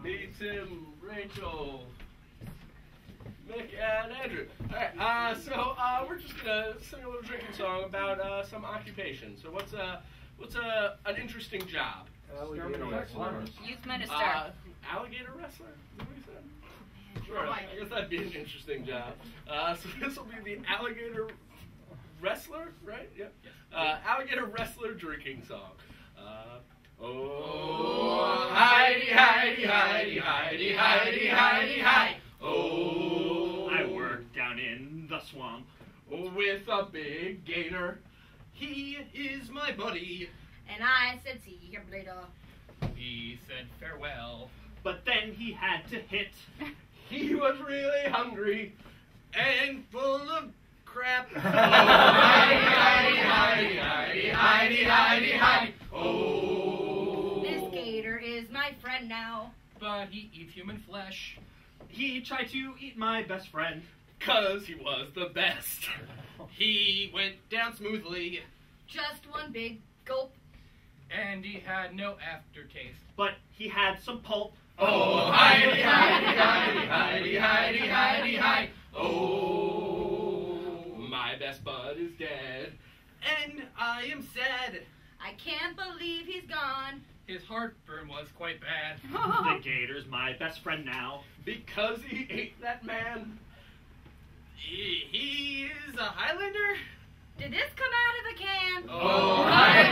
Speaker 1: Me, Tim, Rachel, Mick, and Andrew. Alright, so we're just going to sing a little drinking song about some occupation. So what's an interesting job?
Speaker 7: Youth minister.
Speaker 1: Alligator wrestler? Is that what you said? Sure, I guess that'd be an interesting job. So this will be the alligator wrestler, right? Yep. Alligator wrestler drinking song. Oh, Heidi, Heidi, Heidi, Heidi, Heidi, Heidi, Heidi. Oh,
Speaker 8: I work down in the swamp.
Speaker 1: With a big gator. He is my buddy.
Speaker 6: And I said, see you later.
Speaker 4: He said farewell.
Speaker 8: But then he had to hit.
Speaker 1: He was really hungry and full of crap.
Speaker 2: Oh, hi. Oh.
Speaker 6: This gator is my friend now.
Speaker 4: But he eats human flesh.
Speaker 8: He tried to eat my best friend.
Speaker 1: 'Cause he was the best. He went down smoothly.
Speaker 6: Just one big gulp.
Speaker 4: And he had no aftertaste.
Speaker 8: But he had some pulp.
Speaker 1: Oh, hi. Oh, my best bud is dead. And I am sad.
Speaker 6: I can't believe he's gone.
Speaker 4: His heartburn was quite bad.
Speaker 8: The gator's my best friend now.
Speaker 1: Because he ate that man. He is a Highlander?
Speaker 6: Did this come out of a can?
Speaker 1: Oh, hi.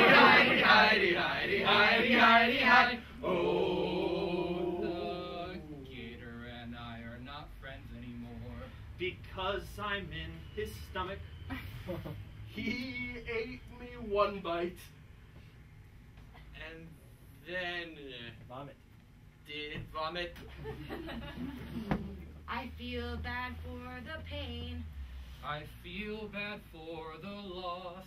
Speaker 1: Oh,
Speaker 4: The gator and I are not friends anymore.
Speaker 8: Because I'm in his stomach.
Speaker 1: he ate me one bite. And then
Speaker 8: Vomit.
Speaker 1: did vomit.
Speaker 6: I feel bad for the pain.
Speaker 4: I feel bad for the loss.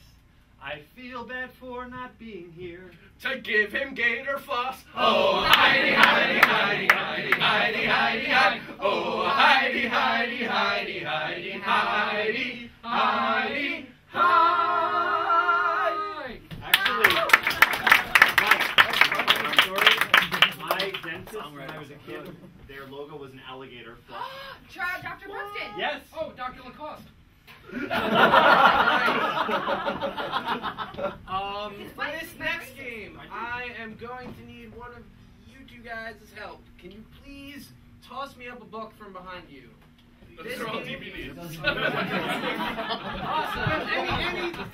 Speaker 8: I feel bad for not being here.
Speaker 1: To give him gator floss. Oh, Heidi. Oh, Heidi.
Speaker 8: Actually, my dentist, when I was a kid, their logo was an alligator.
Speaker 6: Try Dr. Brookston.
Speaker 8: Yes.
Speaker 4: Oh, Dr. Lacoste.
Speaker 3: For this next game, I am going to need one of you two guys' help. Can you please toss me up a book from behind you?
Speaker 1: Those are all DVDs.
Speaker 3: Awesome.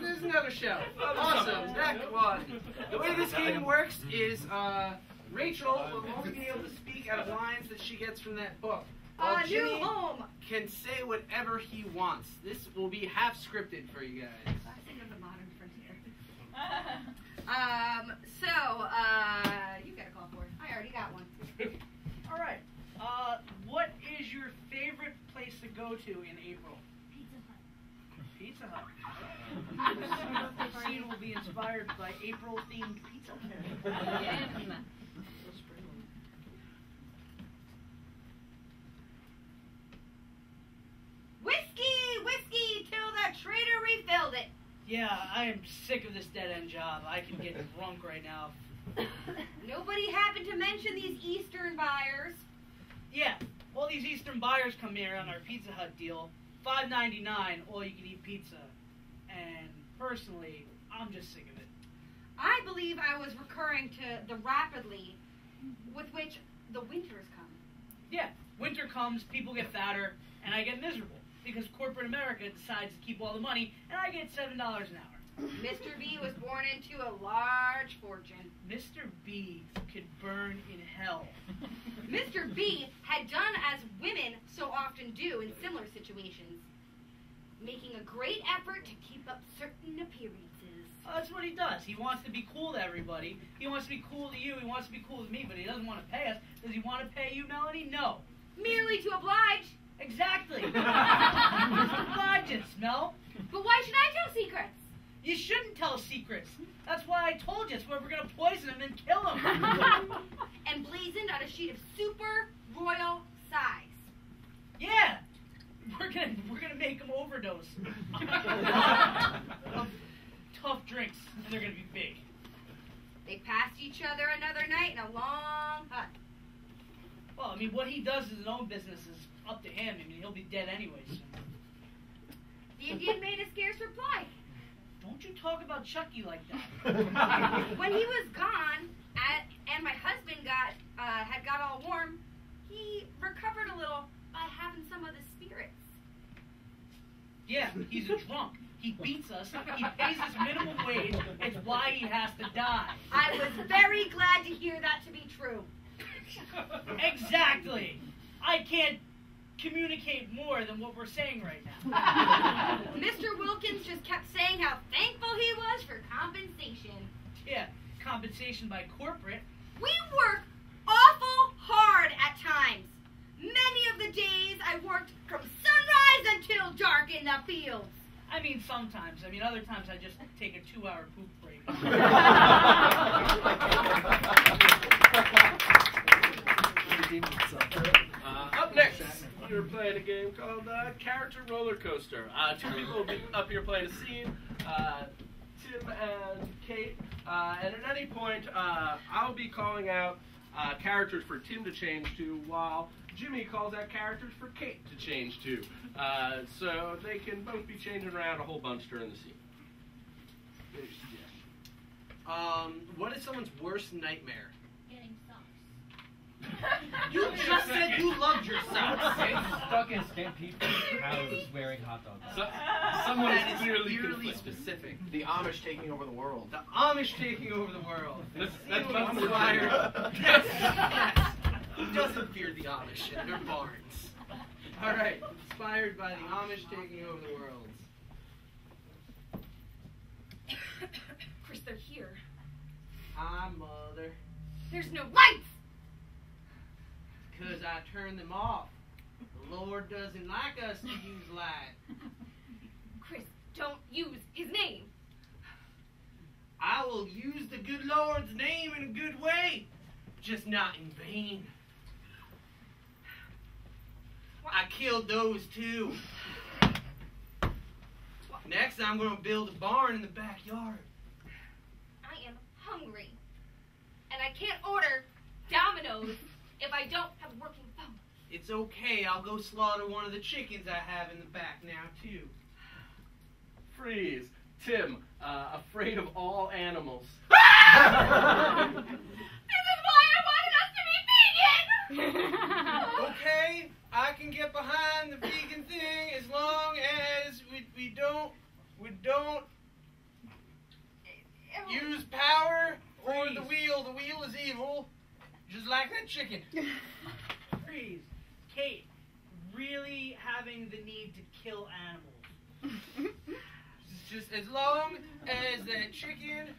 Speaker 3: There's another shelf. Awesome. Next one. The way this game works is Rachel will only be able to speak out of lines that she gets from that book. While
Speaker 6: New
Speaker 3: Jimmy
Speaker 6: home.
Speaker 3: can say whatever he wants. This will be half scripted for you guys.
Speaker 6: I think of the modern frontier. You got a call for it. I already got one.
Speaker 5: All right. What is your favorite place to go to in April? Pizza Hut. The scene will be inspired by April-themed pizza.
Speaker 6: Whiskey, till the trader refilled it.
Speaker 5: Yeah, I am sick of this dead-end job. I can get drunk right now.
Speaker 6: Nobody happened to mention these Eastern buyers.
Speaker 5: Yeah, all these Eastern buyers come here on our Pizza Hut deal. $5.99, all-you-can-eat pizza. And personally, I'm just sick of it.
Speaker 6: I believe I was recurring to the rapidly with which the winters come.
Speaker 5: Yeah, winter comes, people get fatter, and I get miserable. Because corporate America decides to keep all the money, and I get $7 an hour.
Speaker 6: Mr. B was born into a large fortune.
Speaker 5: Mr. B could burn in hell.
Speaker 6: Mr. B had done as women so often do in similar situations, making a great effort to keep up certain appearances.
Speaker 5: That's what he does. He wants to be cool to everybody. He wants to be cool to you. He wants to be cool to me, but he doesn't want to pay us. Does he want to pay you, Melanie? No.
Speaker 6: Merely to oblige.
Speaker 5: Exactly. Oblige us, Mel.
Speaker 6: But why should I tell secrets?
Speaker 5: You shouldn't tell secrets. That's why I told you. It's where we're going to poison him and kill him.
Speaker 6: Emblazoned on a sheet of super royal size.
Speaker 5: Yeah. We're gonna make him overdose. Tough drinks, and they're gonna be big.
Speaker 6: They passed each other another night in a long hut.
Speaker 5: Well, I mean, what he does in his own business is up to him. I mean, he'll be dead anyways.
Speaker 6: The Indian made a scarce reply.
Speaker 5: Don't you talk about Chucky like that.
Speaker 6: When he was gone, and my husband had got all warm, he recovered a little by having some of the spirits.
Speaker 5: Yeah, he's a drunk. He beats us. He pays us minimum wage. It's why he has to die.
Speaker 6: I was very glad to hear that to be true.
Speaker 5: Exactly. I can't communicate more than what we're saying right now.
Speaker 6: Mr. Wilkins just kept saying how thankful he was for compensation.
Speaker 5: Yeah, compensation by corporate.
Speaker 6: We work awful fields.
Speaker 5: I mean, sometimes. I mean, other times I just take a 2-hour poop break.
Speaker 1: Up next, we're playing a game called Character Roller Coaster. Two people will be up here playing a scene, Tim and Kate. And at any point, I'll be calling out characters for Tim to change to, while Jimmy calls out characters for Kate to change to. So they can both be changing around a whole bunch during the scene.
Speaker 3: What is someone's worst nightmare?
Speaker 7: Getting socks.
Speaker 3: You just said you loved your socks.
Speaker 10: Stuck in Stampede house wearing hot dogs.
Speaker 1: Someone
Speaker 3: That
Speaker 1: is
Speaker 3: is
Speaker 1: clearly
Speaker 3: eerily
Speaker 1: conflicted.
Speaker 3: specific.
Speaker 9: The Amish taking over the world.
Speaker 3: The Amish taking over the world.
Speaker 1: That's much more
Speaker 3: Inspired.
Speaker 1: clear.
Speaker 3: Yes. Who doesn't fear the Amish and their barns? All right. Inspired by the Amish taking over the world.
Speaker 6: Of course, they're here.
Speaker 3: Hi, Mother.
Speaker 6: There's no lights!
Speaker 3: Because I turned them off. The Lord doesn't like us to use light.
Speaker 6: Chris, don't use his name.
Speaker 3: I will use the good Lord's name in a good way, just not in vain. I killed those too. Next, I'm going to build a barn in the backyard.
Speaker 6: I am hungry. And I can't order Domino's if I don't have a working phone.
Speaker 3: It's okay, I'll go slaughter one of the chickens I have in the back now too.
Speaker 1: Freeze. Tim, afraid of all animals.
Speaker 6: This is why I wanted us to be vegan!
Speaker 3: Okay, I can get behind the vegan thing as long as we don't use power or the wheel. The wheel is evil, just like that chicken.
Speaker 5: Freeze. Kate, really having the need to kill animals.
Speaker 3: Just as long as that chicken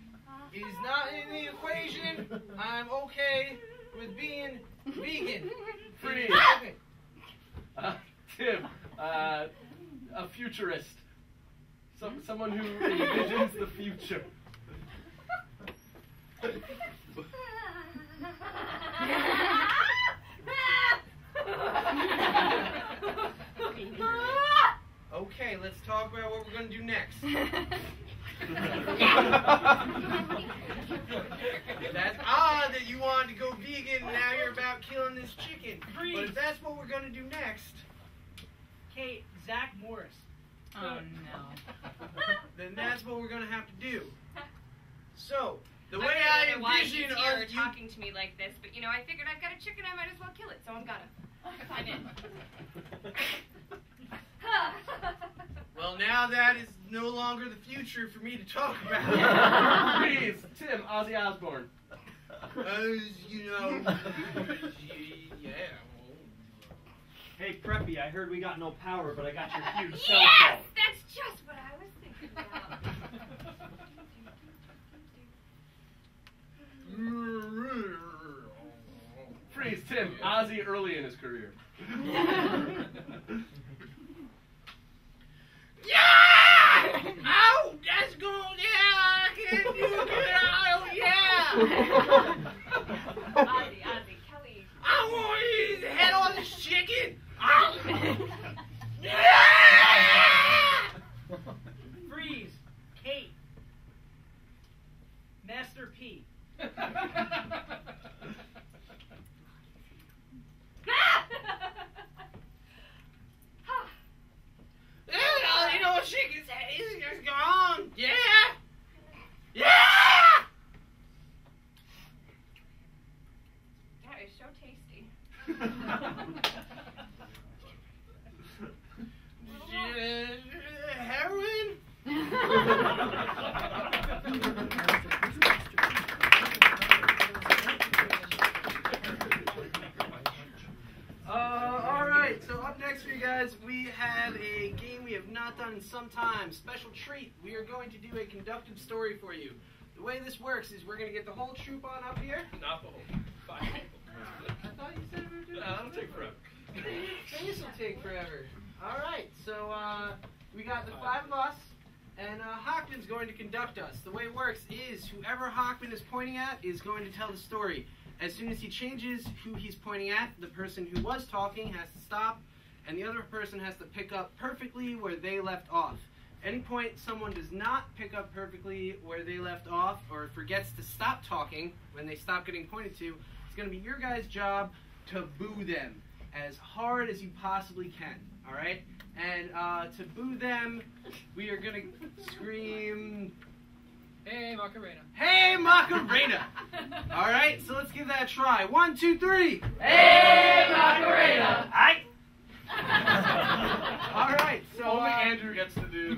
Speaker 3: is not in the equation, I'm okay with being vegan.
Speaker 1: Freeze.
Speaker 3: Okay.
Speaker 1: Tim, a futurist. Someone who envisions the future.
Speaker 3: Okay, let's talk about what we're going to do next. That's odd that you wanted to go vegan and now you're about killing this chicken. But if that's what we're going to do next,
Speaker 5: Kate, Zach Morris.
Speaker 11: Oh no.
Speaker 3: then that's what we're going to have to do. So, the way
Speaker 6: I
Speaker 3: I
Speaker 6: don't know why he's
Speaker 3: envision
Speaker 6: here
Speaker 3: us
Speaker 6: talking to me like this, but you know, I figured I've got a chicken, I might as well kill it, so I'm gonna. I'm in.
Speaker 3: Well, now that is no longer the future for me to talk about.
Speaker 1: Freeze. Tim, Ozzy Osbourne.
Speaker 3: You know, yeah.
Speaker 10: Hey, Preppy, I heard we got no power, but I got your huge cell
Speaker 6: Yes!
Speaker 10: phone.
Speaker 6: That's just what I was thinking about.
Speaker 1: Freeze. Tim, Ozzy early in his career.
Speaker 3: Yeah! Oh, that's going, yeah, I can do it, oh, yeah!
Speaker 6: Ozzy, Kelly.
Speaker 3: I want to eat the head on this chicken! Yeah!
Speaker 5: Freeze. Kate. Master P.
Speaker 3: You know, chicken's head is just gone. Yeah! Yeah!
Speaker 6: That is so tasty.
Speaker 3: Heroin? Alright, so up next for you guys, we have a game we have not done in some time. Special treat. We are going to do a conductive story for you. The way this works is we're going to get the whole troop on up here.
Speaker 1: Not the whole. 5 people.
Speaker 3: I thought you said we were doing
Speaker 1: That'll take forever.
Speaker 3: This will take forever. Alright, so we got the 5 of us, and Hockman's going to conduct us. The way it works is whoever Hockman is pointing at is going to tell the story. As soon as he changes who he's pointing at, the person who was talking has to stop, and the other person has to pick up perfectly where they left off. Any point someone does not pick up perfectly where they left off or forgets to stop talking when they stop getting pointed to, it's going to be your guys' job to boo them as hard as you possibly can, all right? And to boo them, we are going to scream,
Speaker 4: Hey, Macarena.
Speaker 3: "Hey, Macarena!" All right, so let's give that a try. 1, 2, 3.
Speaker 1: Hey, Macarena!
Speaker 3: Aye. All right, so
Speaker 1: Only Andrew gets to do.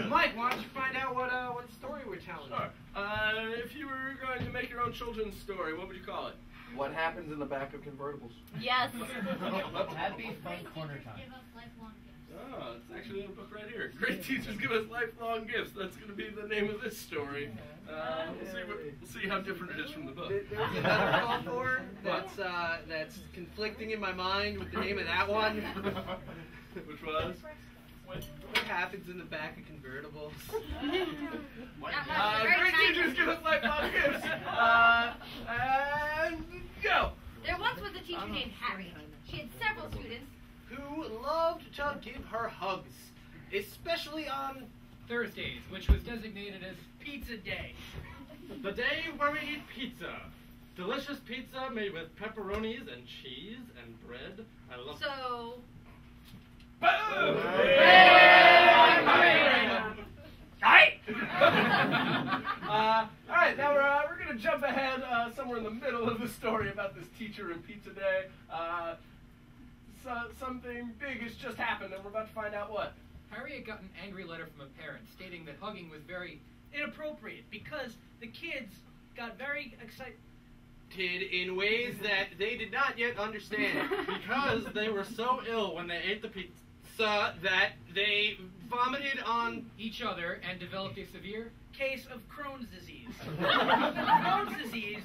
Speaker 3: Mike, why don't you find out what story we're telling?
Speaker 1: Sure. If you were going to make your own children's story, what would you call it?
Speaker 9: What happens in the back of convertibles?
Speaker 6: Yes.
Speaker 10: Happy fun corner time.
Speaker 1: Oh, it's actually in a book right here. Great teachers give us lifelong gifts. That's going to be the name of this story. We'll see how different it is from the book.
Speaker 3: There's another call for that's conflicting in my mind with the name of that one.
Speaker 1: Which was?
Speaker 3: What happens in the back of convertibles?
Speaker 1: Great teachers give us lifelong gifts. And go.
Speaker 6: There once was a teacher named Harriet. She had several students
Speaker 3: Who loved to give her hugs, especially on
Speaker 4: Thursdays, which was designated as
Speaker 5: Pizza Day.
Speaker 2: The day where we eat pizza. Delicious pizza made with pepperonis and cheese and bread. I love
Speaker 6: So,
Speaker 1: Boom! All right, now we're going to jump ahead somewhere in the middle of the story about this teacher and Pizza Day. Something big has just happened, and we're about to find out what.
Speaker 4: Harriet got an angry letter from a parent stating that hugging was very
Speaker 5: Inappropriate because the kids got very excited.
Speaker 3: in ways that they did not yet understand.
Speaker 2: because they were so ill when they ate the pizza.
Speaker 3: That they vomited on
Speaker 4: each other and developed a severe
Speaker 5: Case of Crohn's disease. Crohn's disease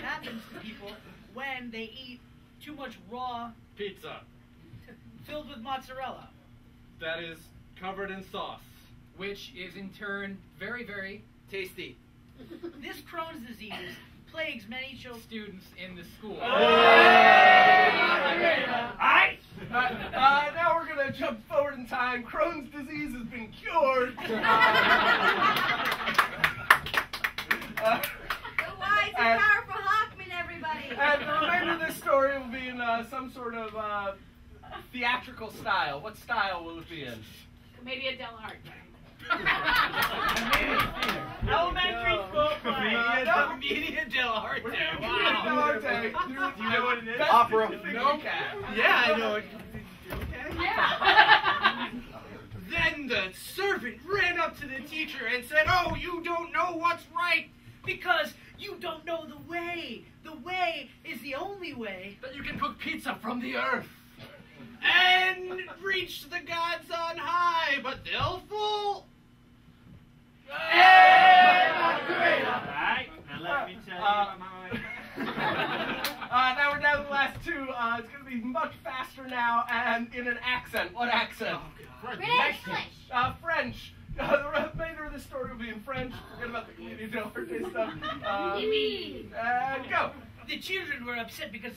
Speaker 5: happens to people when they eat too much raw
Speaker 2: Pizza
Speaker 5: filled with mozzarella.
Speaker 2: that is covered in sauce.
Speaker 4: which is in turn very, very
Speaker 3: tasty.
Speaker 5: This Crohn's disease plagues many children.
Speaker 4: Students in the school.
Speaker 1: Now we're going to jump forward in time. Crohn's disease has been cured.
Speaker 6: the wise and powerful Hockman, everybody.
Speaker 1: And the remainder of this story will be in some sort of theatrical style. What style will it be in?
Speaker 7: Commedia dell'arte.
Speaker 5: Elementary school play.
Speaker 3: Commedia dell'arte.
Speaker 1: Commedia dell'arte.
Speaker 10: Do you know what it is?
Speaker 9: Opera.
Speaker 1: No.
Speaker 3: Yeah, I know it. Then the servant ran up to the teacher and said, "Oh, you don't know what's right."
Speaker 5: Because you don't know the way. The way is the only way.
Speaker 2: That you can cook pizza from the earth.
Speaker 3: And reach the gods on high, but they'll fall.
Speaker 10: Alright, now let me tell you
Speaker 1: now we're down to the last two. It's going to be much faster now and in an accent. What accent?
Speaker 6: British.
Speaker 1: French. The remainder of the story will be in French. Forget about the community dell'arte stuff. And go.
Speaker 5: The children were upset because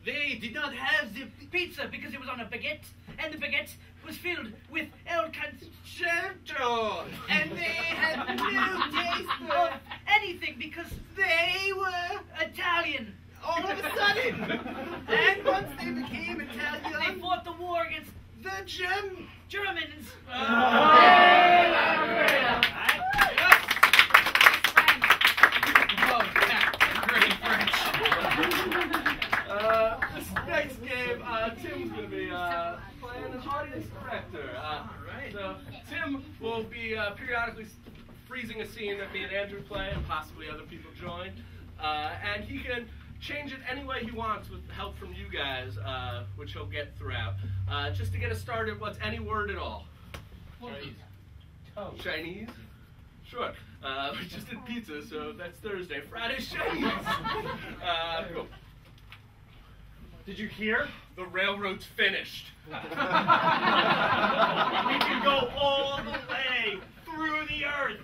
Speaker 3: They did not have the
Speaker 5: pizza because it was on a baguette, and the baguette was filled with el
Speaker 3: concerto, and they had no taste
Speaker 5: of
Speaker 3: for
Speaker 5: anything because
Speaker 3: they were
Speaker 5: Italian.
Speaker 3: all of a sudden. And once they became
Speaker 5: They
Speaker 3: Italian,
Speaker 5: fought the war against
Speaker 3: the
Speaker 5: Germans.
Speaker 1: This next game, Tim's going to be playing an audience director. So Tim will be periodically freezing a scene that me and Andrew play, and possibly other people join. And he can change it any way he wants with help from you guys, which he'll get throughout. Just to get us started, what's any word at all?
Speaker 2: Chinese.
Speaker 1: Chinese? Sure. We just did pizza, so that's Thursday. Friday's Chinese. Cool.
Speaker 8: Did you hear?
Speaker 1: The railroad's finished.
Speaker 8: We can go all the way through the earth.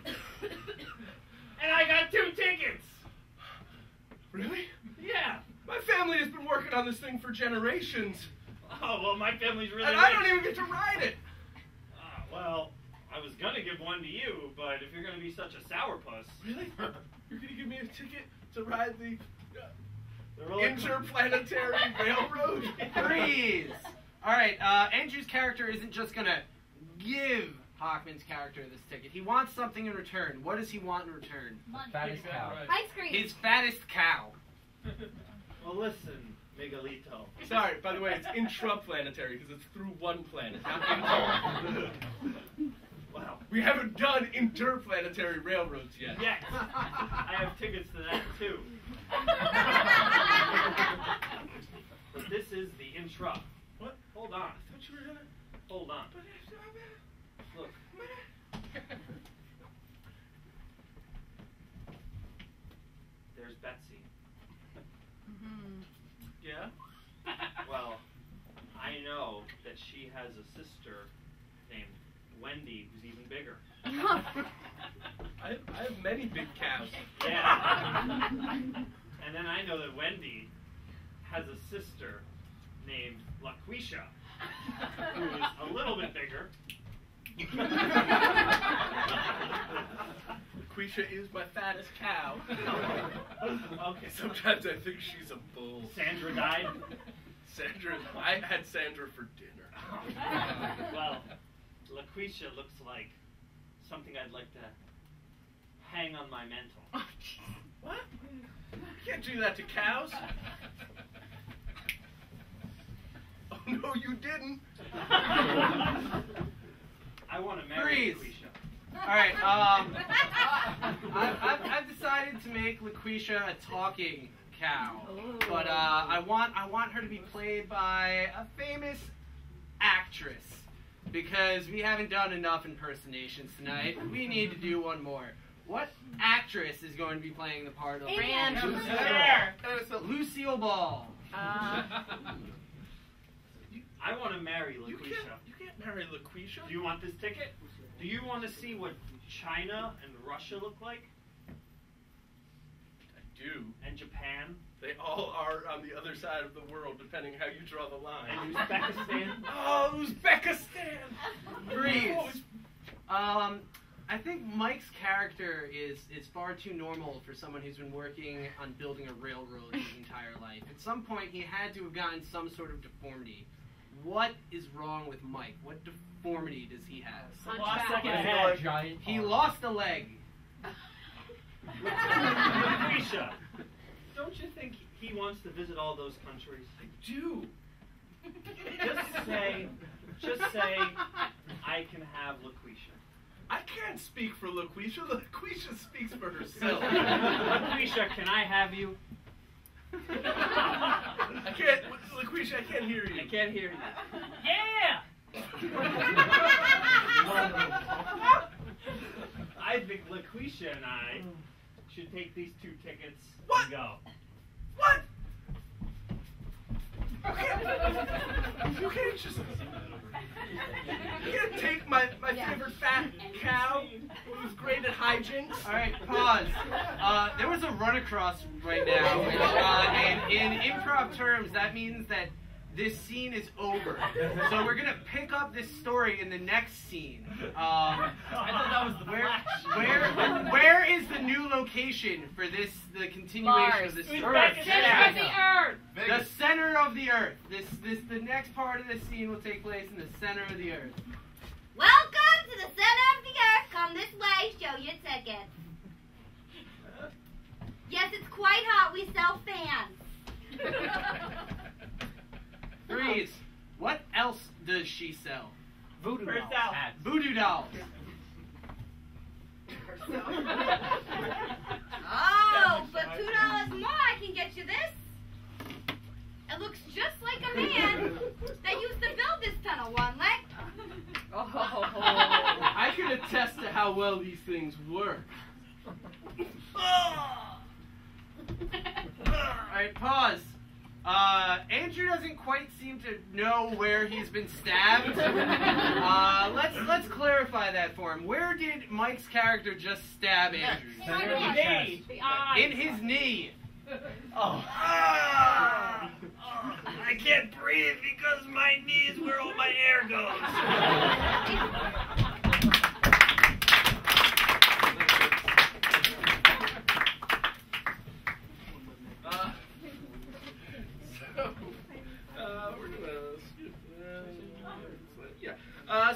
Speaker 8: And I got 2 tickets.
Speaker 1: Really?
Speaker 8: Yeah.
Speaker 1: My family has been working on this thing for generations.
Speaker 8: Oh, well, my family's really
Speaker 1: And
Speaker 8: rich.
Speaker 1: I don't even get to ride it.
Speaker 8: Well, I was going to give one to you, but if you're going to be such a sourpuss...
Speaker 1: Really? You're going to give me a ticket to ride the
Speaker 8: roller
Speaker 1: interplanetary railroad?
Speaker 3: Freeze! Alright, Andrew's character isn't just gonna give Hockman's character this ticket. He wants something in return. What does he want in return?
Speaker 11: Fattest cow.
Speaker 6: Ice cream.
Speaker 3: His fattest cow.
Speaker 8: Well, listen, Miguelito.
Speaker 1: Sorry, by the way, it's intraplanetary because it's through one planet, not inter.
Speaker 8: Wow.
Speaker 1: We haven't done interplanetary railroads yet.
Speaker 8: Yes. I have tickets to that, too. But this is the intra.
Speaker 1: What?
Speaker 8: Hold on.
Speaker 1: I thought you were gonna...
Speaker 8: Hold on. Look. There's Betsy.
Speaker 1: Yeah?
Speaker 8: Well, I know that she has a sister named Wendy who's even bigger.
Speaker 1: I have many big cows.
Speaker 8: Yeah. And then I know that Wendy has a sister named LaQuisha, who is a little bit bigger.
Speaker 1: Quisha is my fattest cow.
Speaker 8: Okay.
Speaker 1: Sometimes I think she's a bull.
Speaker 8: Sandra died?
Speaker 1: I had Sandra for dinner.
Speaker 8: Well, LaQuisha looks like something I'd like to hang on my mantle.
Speaker 1: What? You can't do that to cows. Oh, no, you didn't.
Speaker 8: I want to marry
Speaker 3: Freeze.
Speaker 8: LaQuisha.
Speaker 3: Alright, I've decided to make LaQuisha a talking cow. But I want her to be played by a famous actress. Because we haven't done enough impersonations tonight. We need to do one more. What actress is going to be playing the part of Lucille Ball?
Speaker 8: I want to marry LaQuisha.
Speaker 1: You can't marry LaQuisha.
Speaker 8: Do you want this ticket? Do you want to see what China and Russia look like?
Speaker 1: I do.
Speaker 8: And Japan?
Speaker 1: They all are on the other side of the world, depending how you draw the line.
Speaker 8: And Uzbekistan?
Speaker 1: Oh, Uzbekistan!
Speaker 3: Freeze. I think Mike's character is far too normal for someone who's been working on building a railroad his entire life. At some point, he had to have gotten some sort of deformity. What is wrong with Mike? What deformity does he have? He lost a leg.
Speaker 8: LaQuisha, don't you think he wants to visit all those countries?
Speaker 1: I do.
Speaker 8: Just say, I can have LaQuisha.
Speaker 1: I can't speak for LaQuisha. LaQuisha speaks for herself.
Speaker 8: LaQuisha, can I have you?
Speaker 1: I can't, LaQuisha, I can't hear you.
Speaker 8: I can't hear you. Yeah! I think LaQuisha and I should take these 2 tickets and go.
Speaker 1: What? You can't just... You can't take my favorite fat cow who's great at hijinks.
Speaker 3: Alright, pause. There was a run across right now, and in improv terms, that means that this scene is over. So we're gonna pick up this story in the next scene.
Speaker 8: I thought that was the
Speaker 3: where is the new location for the continuation of this story?
Speaker 7: Center of the earth.
Speaker 3: The center of the earth. The next part of this scene will take place in the center of the earth.
Speaker 6: Welcome to the center of the earth. Come this way, show your ticket. Yes, it's quite hot. We sell fans.
Speaker 3: Freeze. What else does she sell?
Speaker 10: Voodoo dolls.
Speaker 3: Voodoo dolls.
Speaker 6: Oh, for $2 more, I can get you this. It looks just like a man that used to build this tunnel, one leg.
Speaker 11: I can attest to how well these things work.
Speaker 3: Alright, pause. Andrew doesn't quite seem to know where he's been stabbed. Let's clarify that for him. Where did Mike's character just stab Andrew?
Speaker 5: Knee. The eye.
Speaker 3: In his knee.
Speaker 8: Oh. I can't breathe because my knee is where all my air goes.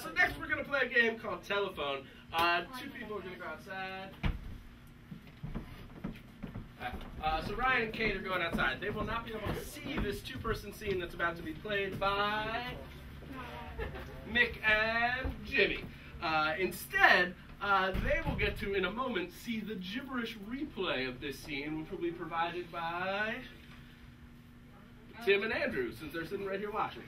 Speaker 11: So next we're gonna play a game called Telephone. Two people are gonna go outside. So Ryan and Kate are going outside. They will not be able to see this two-person scene that's about to be played by Mick and Jimmy. Instead, they will get to, in a moment, see the gibberish replay of this scene, which will be provided by Tim and Andrew, since they're sitting right here watching.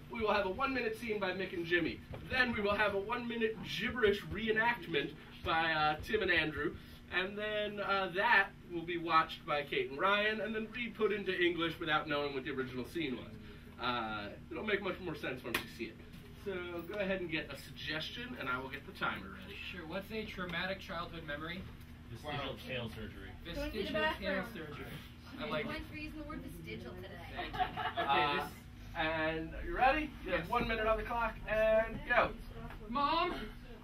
Speaker 11: We will have a 1-minute scene by Mick and Jimmy. Then we will have a 1-minute gibberish reenactment by Tim and Andrew. And then that will be watched by Kate and Ryan, and then re-put into English without knowing what the original scene was. It'll make much more sense once you see it. So go ahead and get a suggestion, and I will get the timer ready.
Speaker 4: Sure. What's a traumatic childhood memory?
Speaker 2: Vestigial tail surgery.
Speaker 6: Going to the
Speaker 4: Vestigial tail
Speaker 6: bathroom.
Speaker 4: surgery. I
Speaker 6: Okay,
Speaker 4: like it.
Speaker 6: points for using the word vestigial today.
Speaker 4: Thank you. Okay, this.
Speaker 11: And you ready? You have
Speaker 4: Yes.
Speaker 11: 1 minute on the clock, and go.
Speaker 4: Mom,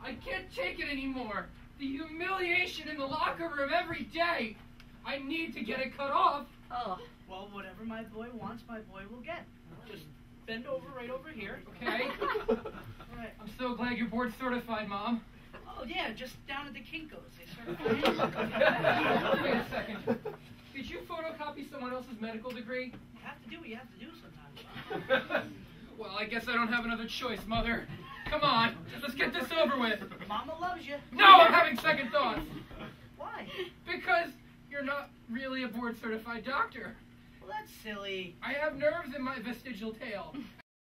Speaker 4: I can't take it anymore. The humiliation in the locker room every day. I need to get it cut off.
Speaker 5: Oh, well, whatever my boy wants, my boy will get. Just bend over right over here.
Speaker 4: Okay?
Speaker 5: All right.
Speaker 4: I'm so glad you're board certified, Mom.
Speaker 5: Oh, yeah, just down at the Kinko's. They certify it.
Speaker 4: Wait a second. Did you photocopy someone else's medical degree?
Speaker 5: You have to do what you have to do sometimes.
Speaker 4: Well, I guess I don't have another choice, Mother. Come on, let's get this over with.
Speaker 5: Mama loves you.
Speaker 4: No, I'm having second thoughts.
Speaker 5: Why?
Speaker 4: Because you're not really a board certified doctor.
Speaker 5: Well, that's silly.
Speaker 4: I have nerves in my vestigial tail,